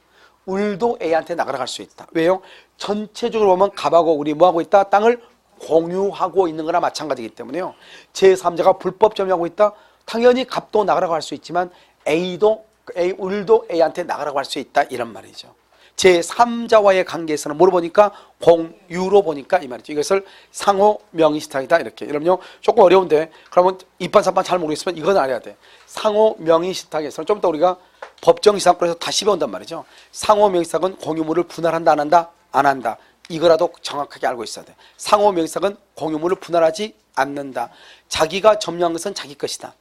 을도 A한테 나가러 갈 수 있다. 왜요? 전체적으로 보면 갑하고 을이 뭐하고 있다? 땅을 공유하고 있는 거나 마찬가지이기 때문에요. 제3자가 불법 점유하고 있다? 당연히 갑도 나가라고 할 수 있지만 을도 A한테 나가라고 할 수 있다. 이런 말이죠. 제3자와의 관계에서는 뭐로 보니까? 공유로 보니까 이 말이죠. 이것을 상호 명의시탁이다. 이렇게. 여러분요, 조금 어려운데 그러면 2판, 3판 잘 모르겠으면 이건 알아야 돼. 상호 명의시탁에서는 좀 더 우리가 법정시사권에서 다시 배운단 말이죠. 상호 명의시탁은 공유물을 분할한다 안 한다? 안 한다. 이거라도 정확하게 알고 있어야 돼. 상호 명의시탁은 공유물을 분할하지 않는다. 자기가 점유한 것은 자기 것이다.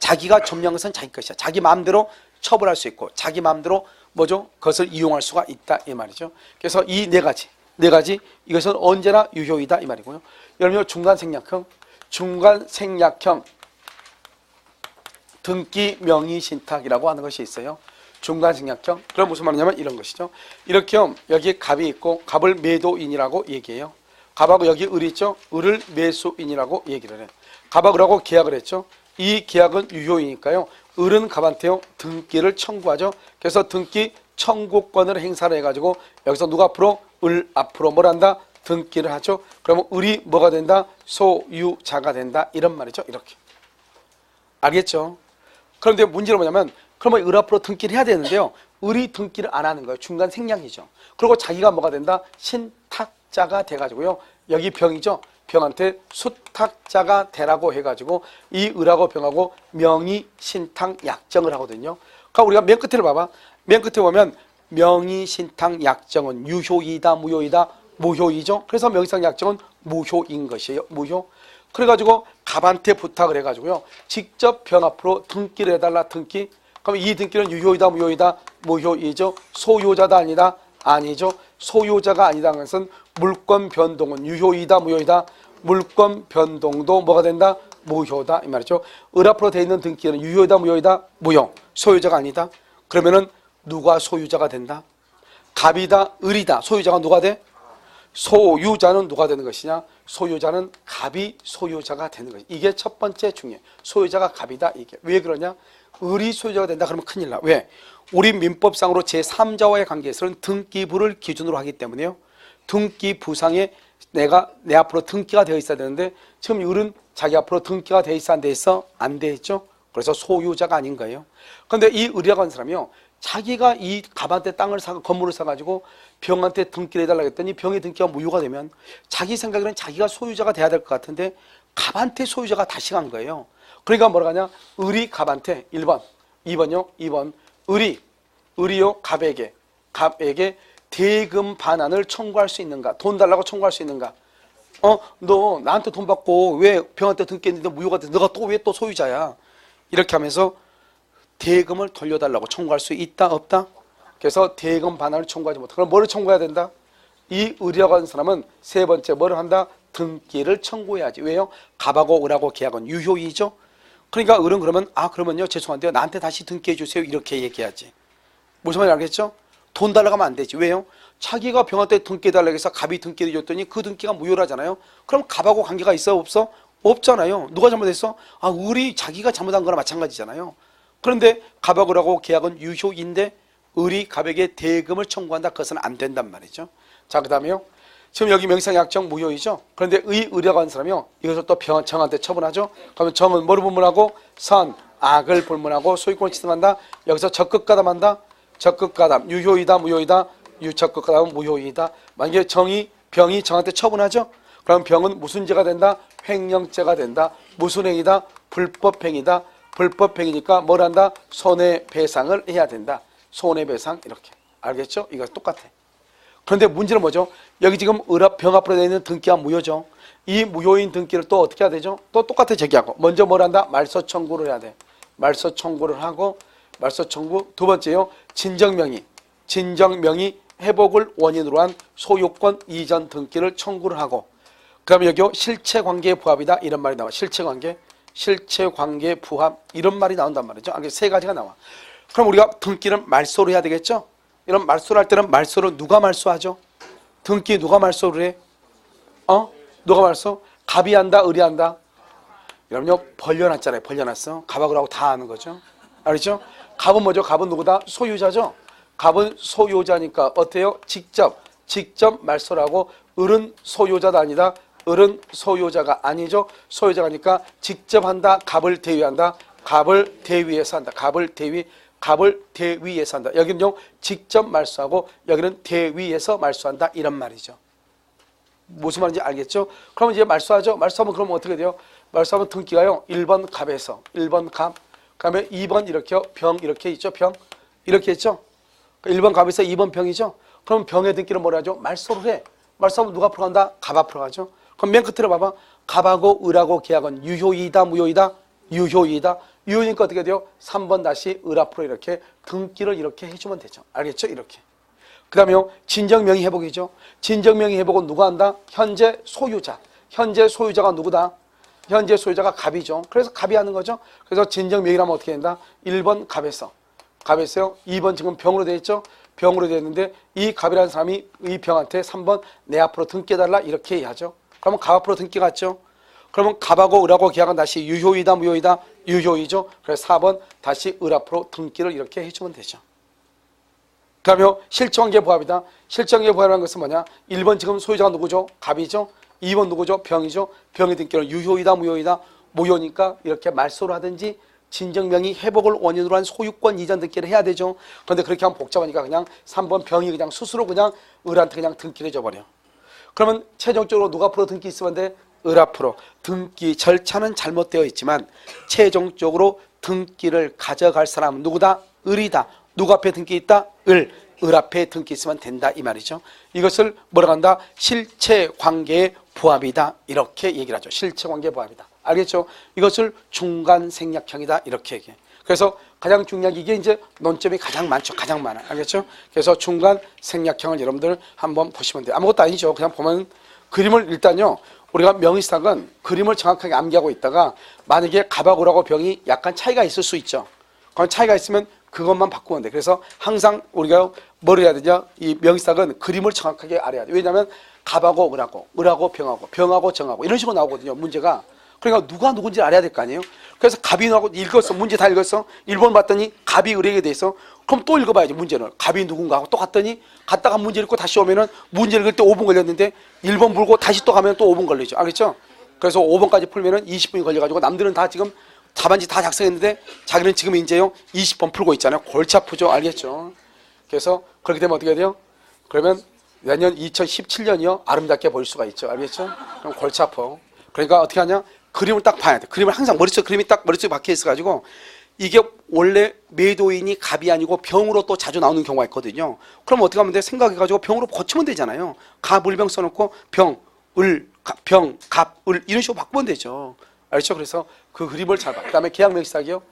자기가 점유한 것은 자기 것이야. 자기 마음대로 처벌할 수 있고 자기 마음대로 뭐죠? 그것을 이용할 수가 있다 이 말이죠. 그래서 이 네 가지 이것은 언제나 유효이다 이 말이고요. 여러분 중간생략형 등기 명의신탁이라고 하는 것이 있어요. 중간생략형. 그럼 무슨 말이냐면 이런 것이죠. 이렇게 여기 갑이 있고 갑을 매도인이라고 얘기해요. 갑하고 여기 을이 있죠. 을을 매수인이라고 얘기를 해. 갑하고 을하고 계약을 했죠. 이 계약은 유효이니까요. 을은 갑한테요 등기를 청구하죠. 그래서 등기 청구권을 행사를 해가지고 여기서 누가 앞으로? 을 앞으로 뭘 한다? 등기를 하죠. 그러면 을이 뭐가 된다? 소유자가 된다. 이런 말이죠. 이렇게. 알겠죠? 그런데 문제는 뭐냐면 그러면 을 앞으로 등기를 해야 되는데요. 을이 등기를 안 하는 거예요. 중간 생략이죠. 그리고 자기가 뭐가 된다? 신탁자가 돼가지고요. 여기 병이죠. 병한테 수탁자가 되라고 해가지고 이 을하고 병하고 명의신탁 약정을 하거든요. 그러니까 우리가 맨 끝을 봐봐. 맨 끝에 보면 명의신탁 약정은 유효이다 무효이다? 무효이죠. 그래서 명의신탁 약정은 무효인 것이에요. 무효. 그래가지고 갑한테 부탁을 해가지고요. 직접 병 앞으로 등기를 해달라. 등기. 그럼 이 등기는 유효이다 무효이다? 무효이죠. 소유자다 아니다? 아니죠. 소유자가 아니다는 것은 물권 변동은 유효이다 무효이다? 물권 변동도 뭐가 된다? 무효다 이 말이죠. 을 앞으로 되어 있는 등기는 유효이다 무효이다? 무효. 소유자가 아니다. 그러면은 누가 소유자가 된다? 갑이다 을이다. 소유자가 누가 돼? 소유자는 누가 되는 것이냐? 소유자는 갑이 소유자가 되는 것이. 이게 첫 번째 중요해. 소유자가 갑이다 이게. 왜 그러냐? 을이 소유자가 된다 그러면 큰일 나. 왜? 우리 민법상으로 제3자와의 관계에서는 등기부를 기준으로 하기 때문에요. 등기부상에 내 앞으로 등기가 되어 있어야 되는데 지금 을은 자기 앞으로 등기가 되어 있어 안 돼 있어? 안 돼 있죠. 그래서 소유자가 아닌 거예요. 그런데 이 을이라고 하는 사람이요. 자기가 이 갑한테 땅을 사고 건물을 사가지고 병한테 등기를 해달라고 했더니 병의 등기가 무효가 되면 자기 생각에는 자기가 소유자가 돼야 될 것 같은데 갑한테 소유자가 다시 간 거예요. 그러니까 뭐라 하냐? 을이 갑한테 1번, 2번요. 2번 을이요 갑에게 대금 반환을 청구할 수 있는가? 돈 달라고 청구할 수 있는가? 너 나한테 돈 받고 왜 병한테 등기했는데 무효가 돼? 너가 또 왜 또 소유자야? 이렇게 하면서 대금을 돌려달라고 청구할 수 있다 없다? 그래서 대금 반환을 청구하지 못해. 그럼 뭐를 청구해야 된다? 이 을이라고 하는 사람은 세 번째 뭐를 한다? 등기를 청구해야지. 왜요? 갑하고 을하고 계약은 유효이죠. 그러니까 을은 그러면 그러면요 죄송한데요 나한테 다시 등기해 주세요 이렇게 얘기해야지. 무슨 말인지 알겠죠? 돈 달라고 하면 안 되지. 왜요? 자기가 병한테 등기해 달라고 해서 갑이 등기를 줬더니 그 등기가 무효라잖아요. 그럼 갑하고 관계가 있어 없어? 없잖아요. 누가 잘못했어? 을이 자기가 잘못한 거나 마찬가지잖아요. 그런데 갑하고 을하고 계약은 유효인데 을이 갑에게 대금을 청구한다. 그것은 안 된단 말이죠. 자, 그 다음에요. 지금 여기 명의상 약정 무효이죠. 그런데 을이라고 하는 사람이요. 이것을 또 정한테 처분하죠. 그러면 정은 뭐를 불문하고? 선, 악을 불문하고 소유권을 취득한다. 여기서 적극가담한다. 적극가담. 유효이다 무효이다? 적극가담은 무효이다. 만약에 병이 정한테 처분하죠. 그럼 병은 무슨 죄가 된다? 횡령죄가 된다. 무슨 행위다? 불법행위다. 불법행위니까 뭘 한다? 손해배상을 해야 된다. 손해배상 이렇게. 알겠죠? 이거 똑같아. 그런데 문제는 뭐죠? 여기 지금 병 앞으로 되어 있는 등기가 무효죠. 이 무효인 등기를 또 어떻게 해야 되죠? 또 똑같아 제기하고. 먼저 뭘 한다? 말소 청구를 해야 돼. 말소 청구를 하고, 말소 청구. 두 번째요. 진정명의 회복을 원인으로 한 소유권 이전 등기를 청구를 하고, 그 다음에 여기 실체관계 부합이다 이런 말이 나와. 실체관계 부합 이런 말이 나온단 말이죠. 이게 세 가지가 나와. 그럼 우리가 등기를 말소를 해야 되겠죠? 이런 말소를 할 때는 말소를 누가 말소하죠? 등기 누가 말소를 해? 누가 말소? 갑이 한다, 을이 한다? 여러분요, 벌려놨잖아요. 벌려놨어. 갑하고 을하고 다 아는 거죠. 알겠죠? 갑은 뭐죠? 갑은 누구다? 소유자죠. 갑은 소유자니까 어때요? 직접 말소를 하고, 을은 소유자가 아니다. 을은 소유자가 아니죠. 소유자가니까 직접 한다. 갑을 대위한다. 갑을 대위해서 한다. 갑을 대위해서 한다. 여기는요, 직접 말소하고 여기는 대위해서 말소한다. 이런 말이죠. 무슨 말인지 알겠죠? 그러면 이제 말소하죠. 말소하면 그러면 어떻게 돼요? 말소하면 등기가요. 1번 갑에서 1번 갑, 그다음에 2번 이렇게요. 병 이렇게 있죠. 병 이렇게 있죠. 1번 갑에서 2번 병이죠. 그럼 병의 등기를 뭐라 하죠? 말소를 해. 말소하면 누가 앞으로 간다? 갑 앞으로 가죠. 그럼 맨 끝으로 봐봐. 갑하고 을하고 계약은 유효이다, 무효이다? 유효이다. 유효니까 어떻게 돼요? 3번 다시 을 앞으로 이렇게 등기를 이렇게 해주면 되죠. 알겠죠? 이렇게. 그 다음에요. 진정명의 회복이죠. 진정명의 회복은 누가 한다? 현재 소유자. 현재 소유자가 누구다? 현재 소유자가 갑이죠. 그래서 갑이 하는 거죠. 그래서 진정명의라면 어떻게 된다? 1번 갑에서요. 2번 지금 병으로 되어 있죠. 병으로 되어 있는데 이 갑이라는 사람이 이 병한테 3번 내 앞으로 등기해달라 이렇게 해야죠. 그러면 갑 앞으로 등기 갔죠. 그러면 갑하고 을하고 계약은 다시 유효이다, 무효이다? 유효이죠. 그래서 4번 다시 을 앞으로 등기를 이렇게 해주면 되죠. 그 다음에 실체관계 부합이다. 실체관계 부합이라는 것은 뭐냐? 1번 지금 소유자가 누구죠? 갑이죠. 2번 누구죠? 병이죠. 병의 등기는 유효이다, 무효이다? 무효니까 이렇게 말소를 하든지 진정명의 회복을 원인으로 한 소유권 이전 등기를 해야 되죠. 그런데 그렇게 하면 복잡하니까 그냥 3번 병이 그냥 스스로 그냥 을한테 그냥 등기를 해줘버려. 그러면 최종적으로 누가 앞으로 등기 있으면 돼? 을 앞으로. 등기 절차는 잘못되어 있지만 최종적으로 등기를 가져갈 사람은 누구다? 을이다. 누구 앞에 등기 있다? 을 앞에 등기 있으면 된다 이 말이죠. 이것을 뭐라고 한다? 실체관계의 부합이다 이렇게 얘기를 하죠. 실체관계의 부합이다. 알겠죠? 이것을 중간생략형이다 이렇게 얘기해. 그래서 가장 중요한 게 이게 이제 논점이 가장 많죠. 가장 많아. 알겠죠? 그래서 중간생략형을 여러분들 한번 보시면 돼요. 아무것도 아니죠. 그냥 보면 그림을 일단요. 우리가 명의상은 그림을 정확하게 암기하고 있다가 만약에 갑하고 을하고 병이 약간 차이가 있을 수 있죠. 그런 차이가 있으면 그것만 바꾸면 돼. 그래서 항상 우리가 뭘 해야 되냐? 이 명의상은 그림을 정확하게 알아야 돼. 왜냐하면 갑하고 을하고 병하고 정하고 이런 식으로 나오거든요. 문제가. 그러니까 누가 누군지 알아야 될 거 아니에요? 그래서 갑이 누구하고 읽었어. 문제 다 읽었어. 1번 봤더니 갑이 을에게 돼 있어. 그럼 또 읽어봐야지 문제를. 갑이 누군가 하고 또 갔더니 갔다가 문제 읽고 다시 오면은 문제 읽을 때 5분 걸렸는데 1번 물고 다시 또 가면 또 5분 걸리죠. 알겠죠? 그래서 5번까지 풀면은 20분이 걸려가지고 남들은 다 지금 답안지 다 작성했는데 자기는 지금 이제요 20번 풀고 있잖아요. 골치 아프죠. 알겠죠? 그래서 그렇게 되면 어떻게 돼요? 그러면 내년 2017년이요 아름답게 보일 수가 있죠. 알겠죠? 그럼 골치 아파. 그러니까 어떻게 하냐? 그림을 딱 봐야 돼. 그림을 항상 그림이 딱 머릿속에 박혀 있어가지고 이게 원래 매도인이 갑이 아니고 병으로 또 자주 나오는 경우가 있거든요. 그럼 어떻게 하면 돼? 생각해가지고 병으로 고치면 되잖아요. 갑, 을, 병 써놓고 병, 갑, 을 이런 식으로 바꾸면 되죠. 알죠? 그래서 그 그림을 잘 봐. 그 다음에 계약명의신탁이요.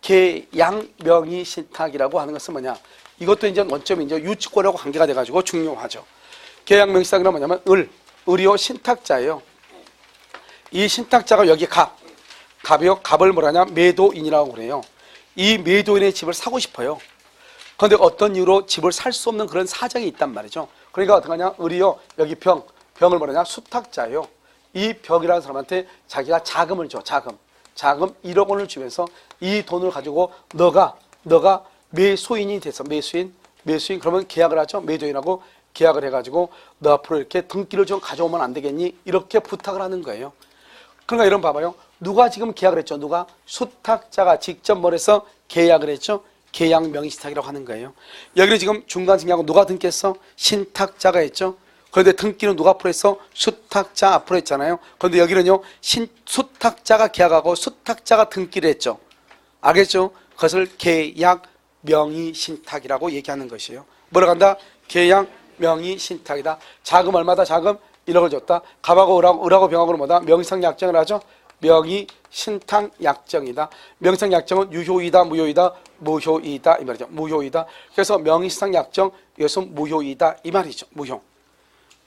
계약명의신탁이라고 하는 것은 뭐냐? 이것도 이제 원점이 이제 유치권하고 관계가 돼가지고 중요하죠. 계약명의신탁은 뭐냐면 을이요 신탁자예요. 이 신탁자가 여기 갑이요. 갑을 뭐라냐? 매도인이라고 그래요. 이 매도인의 집을 사고 싶어요. 그런데 어떤 이유로 집을 살 수 없는 그런 사정이 있단 말이죠. 그러니까 어떻게 하냐? 을이요. 여기 병을 뭐라냐? 수탁자예요. 이 병이라는 사람한테 자기가 자금을 줘. 자금 1억 원을 주면서 이 돈을 가지고 너가 매수인이 돼서 매수인 그러면 계약을 하죠. 매도인하고 계약을 해가지고 너 앞으로 이렇게 등기를 좀 가져오면 안 되겠니? 이렇게 부탁을 하는 거예요. 그러니까 이런 봐봐요. 누가 지금 계약을 했죠? 누가? 수탁자가 직접 뭐래서 계약을 했죠? 계약 명의신탁이라고 하는 거예요. 여기는 지금 중간생략하고 누가 등기했어? 신탁자가 했죠. 그런데 등기는 누가 앞으로 했어? 수탁자 앞으로 했잖아요. 그런데 여기는요 수탁자가 계약하고 수탁자가 등기를 했죠. 알겠죠? 그것을 계약 명의신탁이라고 얘기하는 것이에요. 뭐라고 한다? 계약 명의신탁이다. 자금 얼마다? 자금 1억을 줬다. 갑하고 을하고 병하고는 뭐다? 명의상 약정을 하죠. 명의신탁 약정이다. 명의상 약정은 유효이다, 무효이다, 무효이다 이 말이죠. 무효이다. 그래서 명의상 약정 이것은 무효이다 이 말이죠. 무효.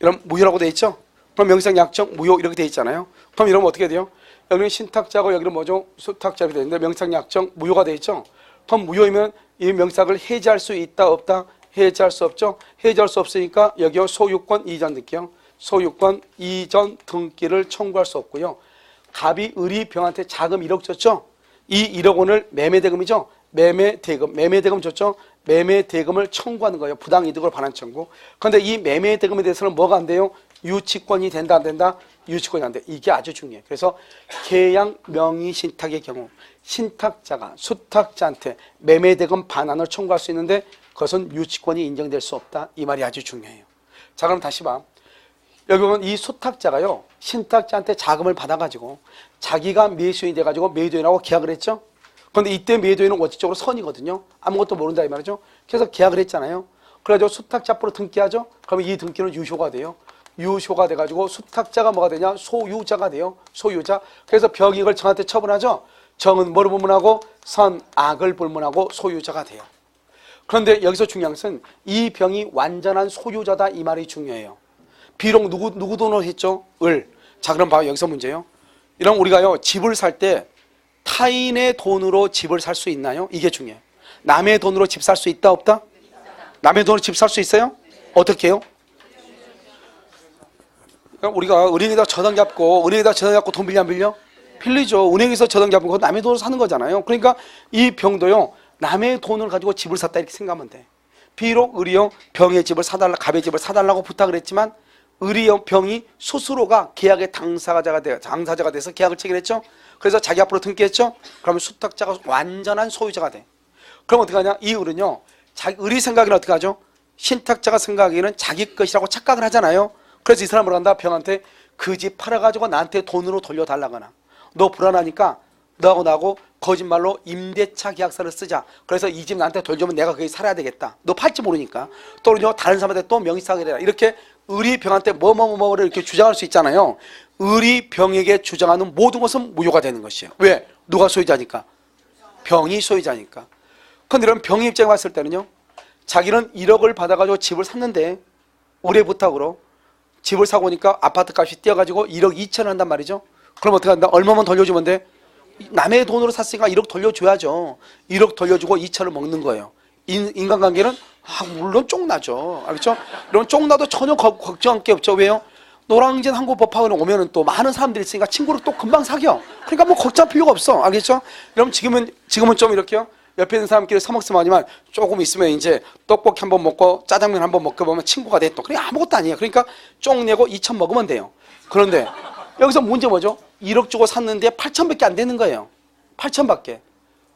이런 무효라고 돼 있죠. 그럼 명의상 약정 무효 이렇게 돼 있잖아요. 그럼 이러면 어떻게 돼요? 여기는 신탁자고 여기는 뭐죠? 수탁자 이렇게 되는데 명의상 약정 무효가 돼 있죠. 그럼 무효이면 이 명의상을 해지할 수 있다 없다? 해지할 수 없죠. 해지할 수 없으니까 여기요 소유권 이전 등기요. 소유권 이전 등기를 청구할 수 없고요. 갑이 을이 병한테 자금 1억 줬죠. 이 1억 원을 매매대금이죠. 매매대금 줬죠. 매매대금을 청구하는 거예요. 부당이득으로 반환 청구. 그런데 이 매매대금에 대해서는 뭐가 안 돼요? 유치권이 된다 안 된다? 유치권이 안 돼. 이게 아주 중요해요. 그래서 계약 명의신탁의 경우 신탁자가 수탁자한테 매매대금 반환을 청구할 수 있는데 그것은 유치권이 인정될 수 없다. 이 말이 아주 중요해요. 자, 그럼 다시 봐. 여기 보면 이 수탁자가요 신탁자한테 자금을 받아가지고 자기가 매수인이 돼가지고 매도인하고 계약을 했죠. 그런데 이때 매도인은 원칙적으로 선이거든요. 아무것도 모른다 이 말이죠. 그래서 계약을 했잖아요. 그래가지고 수탁자 앞으로 등기하죠. 그러면 이 등기는 유효가 돼요. 유효가 돼가지고 수탁자가 뭐가 되냐? 소유자가 돼요. 소유자. 그래서 병익을 정한테 처분하죠. 정은 뭐를 불문하고 선, 악을 불문하고 소유자가 돼요. 그런데 여기서 중요한 것은 이 병이 완전한 소유자다 이 말이 중요해요. 비록 누구 돈으로 했죠? 을. 자, 그럼 봐요. 여기서 문제예요. 이런 우리가요 집을 살 때 타인의 돈으로 집을 살 수 있나요? 이게 중요해요. 남의 돈으로 집 살 수 있다 없다? 남의 돈으로 집 살 수 있어요? 어떻게 해요? 우리가 은행에다 저당 잡고 돈 빌려 안 빌려? 빌리죠. 은행에서 저당 잡은 거 남의 돈으로 사는 거잖아요. 그러니까 이 병도요 남의 돈을 가지고 집을 샀다 이렇게 생각하면 돼. 비록 을이요 병의 집을 사달라, 갑의 집을 사달라고 부탁을 했지만 을이요 병이 스스로가 계약의 당사자가 돼서 계약을 체결했죠. 그래서 자기 앞으로 등기했죠. 그러면 수탁자가 완전한 소유자가 돼. 그럼 어떻게 하냐? 이 을은요 을이 생각에는 어떻게 하죠? 신탁자가 생각하기에는 자기 것이라고 착각을 하잖아요. 그래서 이 사람을 한다 병한테 그 집 팔아가지고 나한테 돈으로 돌려달라거나 너 불안하니까 너하고 나하고 거짓말로 임대차 계약서를 쓰자. 그래서 이 집 나한테 돌려주면 내가 거기 살아야 되겠다. 너 팔지 모르니까. 또는요 다른 사람한테 또 명의상을 해라. 이렇게 을이 병한테 뭐를 이렇게 주장할 수 있잖아요. 을이 병에게 주장하는 모든 것은 무효가 되는 것이에요. 왜? 누가 소유자니까? 병이 소유자니까. 그런데 이런 병의 입장에 봤을 때는요 자기는 1억을 받아가지고 집을 샀는데 을의 부탁으로 집을 사고 오니까 아파트 값이 뛰어가지고 1억 2천을 한단 말이죠. 그럼 어떻게 한다? 얼마만 돌려주면 돼? 남의 돈으로 샀으니까 1억 돌려줘야죠. 1억 돌려주고 2천을 먹는 거예요. 인간관계는 물론 쫑나죠. 알겠죠? 이런 쫑나도 전혀 걱정할 게 없죠. 왜요? 노량진 항구법학원에 오면은 또 많은 사람들이 있으니까 친구를 또 금방 사겨. 그러니까 뭐 걱정할 필요가 없어. 알겠죠? 그럼 지금은 좀 이렇게요. 옆에 있는 사람끼리 서먹서먹하지만 조금 있으면 이제 떡볶이 한번 먹고 짜장면 한번 먹고 보면 친구가 돼 또. 그게 아무것도 아니에요. 그러니까 쫑 내고 2천 먹으면 돼요. 그런데 여기서 문제 뭐죠? 1억 주고 샀는데 8천밖에 안 되는 거예요. 8천밖에.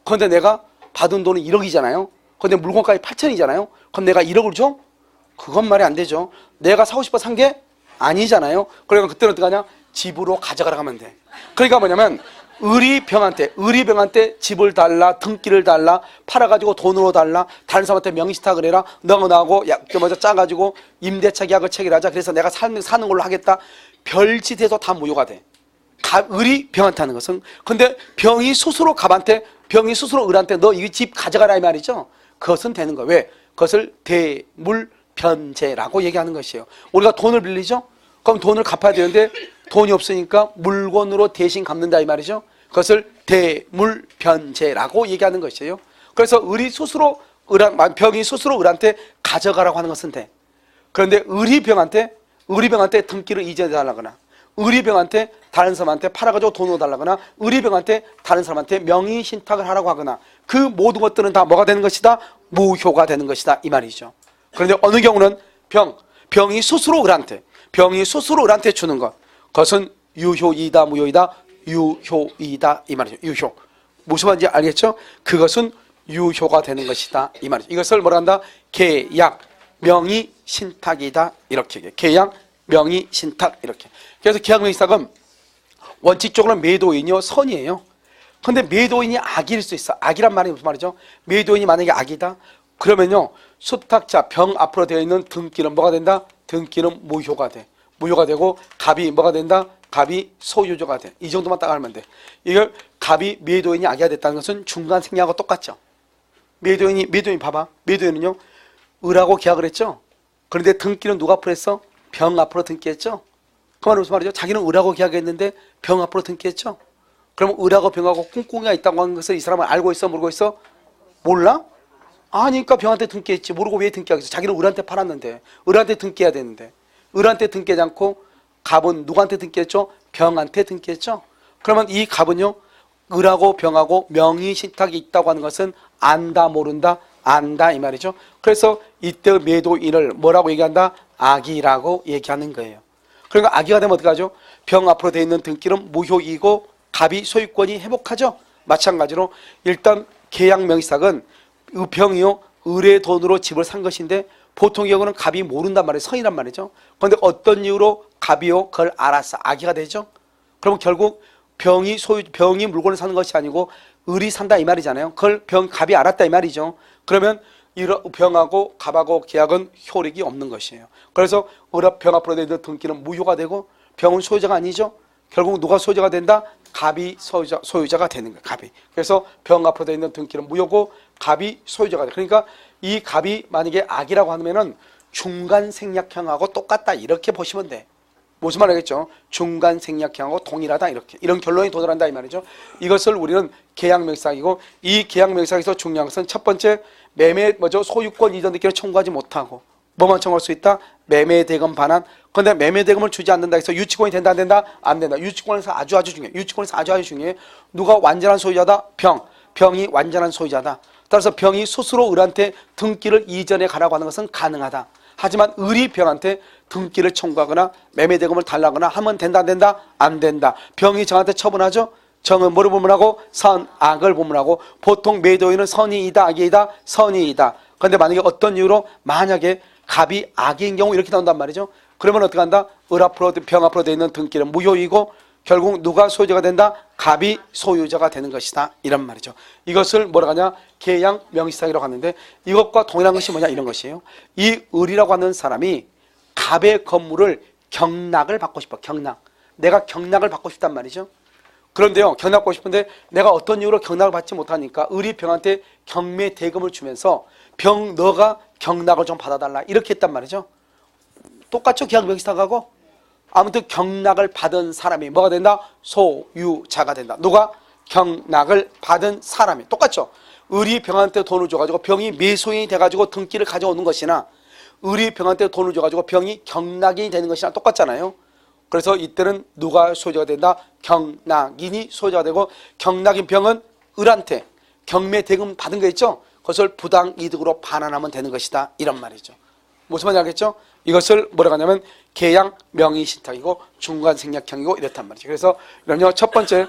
그런데 내가 받은 돈은 1억이잖아요. 그런데 물건값이 8천이잖아요. 그럼 내가 1억을 줘? 그건 말이 안 되죠. 내가 사고 싶어 산 게 아니잖아요. 그러니까 그때는 어떻게 하냐? 집으로 가져가라 하면 돼. 그러니까 뭐냐면 을이 병한테 집을 달라, 등기를 달라, 팔아가지고 돈으로 달라, 다른 사람한테 명의신탁을 해라, 너하고 나하고 먼저 짜가지고 임대차 계약을 체결하자. 그래서 내가 사는 걸로 하겠다. 별짓해서 다 무효가 돼. 을이 병한테 하는 것은. 근데 병이 스스로 을한테 너 이 집 가져가라 이 말이죠. 그것은 되는 거예요. 왜? 그것을 대물변제라고 얘기하는 것이에요. 우리가 돈을 빌리죠? 그럼 돈을 갚아야 되는데 돈이 없으니까 물건으로 대신 갚는다 이 말이죠. 그것을 대물변제라고 얘기하는 것이에요. 그래서 병이 스스로 을한테 가져가라고 하는 것은 돼. 그런데 을이 병한테 등기를 이전해달라거나 을이 병한테 다른 사람한테 팔아가지고 돈으로 달라거나 을이 병한테 다른 사람한테 명의신탁을 하라고 하거나 그 모든 것들은 다 뭐가 되는 것이다? 무효가 되는 것이다 이 말이죠. 그런데 어느 경우는 병이 스스로 을한테 주는 것, 그것은 유효이다 무효이다? 유효이다 이 말이죠. 유효. 무슨 말인지 알겠죠? 그것은 유효가 되는 것이다 이 말이죠. 이것을 뭐라 한다? 계약 명의신탁이다 이렇게 얘기해요. 계약 명의신탁 이렇게. 그래서 계약 명의신탁은 원칙적으로 매도인이요 선이에요. 근데 매도인이 악일 수 있어. 악이란 말이 무슨 말이죠? 매도인이 만약에 악이다, 그러면요, 수탁자 병 앞으로 되어 있는 등기는 뭐가 된다? 등기는 무효가 돼. 무효가 되고 갑이 뭐가 된다? 갑이 소유주가 돼. 이 정도만 딱 알면 돼. 이걸 갑이 매도인이 악이가 됐다는 것은 중간 생략하고 똑같죠. 매도인 봐봐. 매도인은요, 을하고 계약을 했죠. 그런데 등기는 누가 앞으로 했어? 병 앞으로 등기했죠. 그 말은 무슨 말이죠? 자기는 을하고 계약했는데 병 앞으로 등기했죠. 그럼 을하고 병하고 꿍꿍이가 있다고 하는 것을 이 사람은 알고 있어, 모르고 있어? 몰라? 아니까 병한테 등기했지. 모르고 왜 등기하겠어? 자기는 을한테 팔았는데, 을한테 등기해야 되는데, 을한테 등기하지 않고 갑은 누구한테 등기했죠? 병한테 등기했죠. 그러면 이 갑은요, 을하고 병하고 명의 신탁이 있다고 하는 것은 안다, 모른다? 안다, 이 말이죠. 그래서 이때 매도인을 뭐라고 얘기한다? 악이라고 얘기하는 거예요. 그러니까 악이가 되면 어떡하죠? 병 앞으로 되어 있는 등기는 무효이고 갑이 소유권이 회복하죠. 마찬가지로 일단 계약 명의상은 이 병이요, 을의 돈으로 집을 산 것인데 보통의 경우는 갑이 모른단 말이에요. 성이란 말이죠. 그런데 어떤 이유로 갑이요, 그걸 알았어. 악의가 되죠. 그러면 결국 병이 물건을 사는 것이 아니고 을이 산다 이 말이잖아요. 그걸 갑이 알았다 이 말이죠. 그러면 병하고 갑하고 계약은 효력이 없는 것이에요. 그래서 병 앞으로 되는 등기는 무효가 되고 병은 소유자가 아니죠. 결국 누가 소유자가 된다? 갑이 소유자가 되는 거예요. 갑이. 그래서 병 앞으로 되어 있는 등기는 무효고 갑이 소유자가 돼. 그러니까 이 갑이 만약에 악이라고 하면은 중간 생략형하고 똑같다 이렇게 보시면 돼. 무슨 말 하겠죠? 중간 생략형하고 동일하다 이렇게. 이런 결론이 도달한다 이 말이죠. 이것을 우리는 계약명의상이고, 이 계약명의상에서 중요한 것은 첫 번째, 소유권 이전 등기를 청구하지 못하고 뭐만 청구할 수 있다? 매매대금 반환. 그런데 매매대금을 주지 않는다 해서 유치권이 된다 안 된다? 안 된다. 유치권에서 아주 중요해. 유치권에서 아주 중요해. 누가 완전한 소유자다? 병이 완전한 소유자다. 따라서 병이 스스로 을한테 등기를 이전해 가라고 하는 것은 가능하다. 하지만 을이 병한테 등기를 청구하거나 매매대금을 달라거나 하면 된다 안 된다? 안 된다. 병이 정한테 처분하죠. 정은 뭐를 보문하고? 선, 악을 보문하고, 보통 매도인은 선이이다, 악이이다, 선이이다. 그런데 만약에 어떤 이유로 만약에 갑이 악인 경우 이렇게 나온단 말이죠. 그러면 어떻게 한다? 병 앞으로 되어 있는 등기는 무효이고 결국 누가 소유자가 된다? 갑이 소유자가 되는 것이다. 이런 말이죠. 이것을 뭐라고 하냐? 계약 명의상이라고 하는데, 이것과 동일한 것이 뭐냐? 이런 것이에요. 이 을이라고 하는 사람이 갑의 건물을 경락을 받고 싶어. 경락. 내가 경락을 받고 싶단 말이죠. 그런데요, 경락 받고 싶은데 내가 어떤 이유로 경락을 받지 못하니까 을이 병한테 경매 대금을 주면서 너가 경락을 좀 받아달라 이렇게 했단 말이죠. 똑같죠? 계약 명의상하고. 아무튼 경락을 받은 사람이 뭐가 된다? 소유자가 된다. 누가? 경락을 받은 사람이. 똑같죠? 을이 병한테 돈을 줘가지고 병이 매수인이 돼가지고 등기를 가져오는 것이나, 을이 병한테 돈을 줘가지고 병이 경락인이 되는 것이나 똑같잖아요. 그래서 이때는 누가 소유자가 된다? 경락인이 소유자가 되고, 경락인 병은 을한테 경매 대금 받은 거 있죠? 그것을 부당이득으로 반환하면 되는 것이다. 이런 말이죠. 무슨 말인지 알겠죠? 이것을 뭐라고 하냐면 계약 명의신탁이고 중간생략형이고 이렇단 말이죠. 그래서 이런요, 첫 번째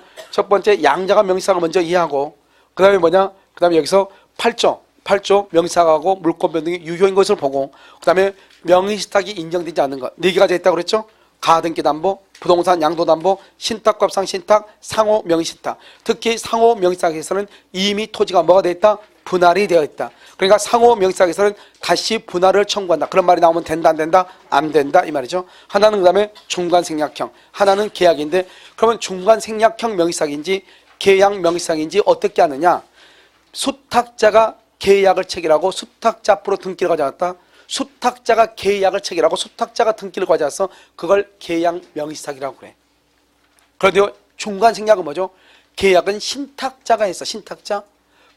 양자가 명의상을 먼저 이해하고, 그 다음에 뭐냐? 그 다음에 여기서 8조 명의상하고 물권 변동이 유효인 것을 보고, 그 다음에 명의신탁이 인정되지 않는 것 4개가 있다고 그랬죠? 가등기담보, 부동산 양도담보, 신탁값상 신탁, 상호 명의신탁. 특히 상호 명의신탁에서는 이미 토지가 뭐가 되어 있다? 분할이 되어 있다. 그러니까 상호 명의신탁에서는 다시 분할을 청구한다. 그런 말이 나오면 된다 안 된다? 안 된다 이 말이죠. 하나는 그 다음에 중간생략형, 하나는 계약인데, 그러면 중간생략형 명의신탁인지 계약 명의신탁인지 어떻게 하느냐? 수탁자가 계약을 체결하고 수탁자 앞으로 등기를 가져갔다. 수탁자가 계약을 체결하고 수탁자가 등기를 가져와서 그걸 계약 명의신탁이라고 그래. 그런데 중간생략은 뭐죠? 계약은 신탁자가 했어. 신탁자.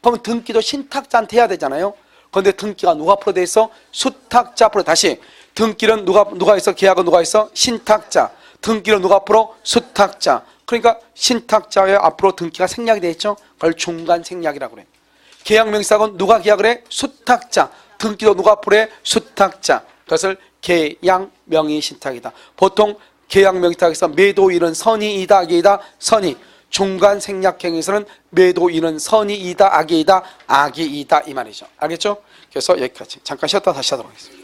그러면 등기도 신탁자한테 해야 되잖아요. 그런데 등기가 누가 앞으로 돼 있어? 수탁자 앞으로. 다시 등기는 누가 있어? 계약은 누가 있어? 신탁자. 등기는 누가 앞으로? 수탁자. 그러니까 신탁자의 앞으로 등기가 생략이 돼 있죠. 그걸 중간생략이라고 그래. 계약 명의신탁은 누가 계약을 해? 수탁자. 등기도 누가 앞으로 해? 수탁자. 그것을 계약 명의신탁이다. 보통 계약 명의신탁에서 매도인은 선이이다, 악이이다? 선이. 중간생략형에서는 매도인은 선이이다, 악이이다? 악이이다 이 말이죠. 알겠죠? 그래서 여기까지. 잠깐 쉬었다 다시 하도록 하겠습니다.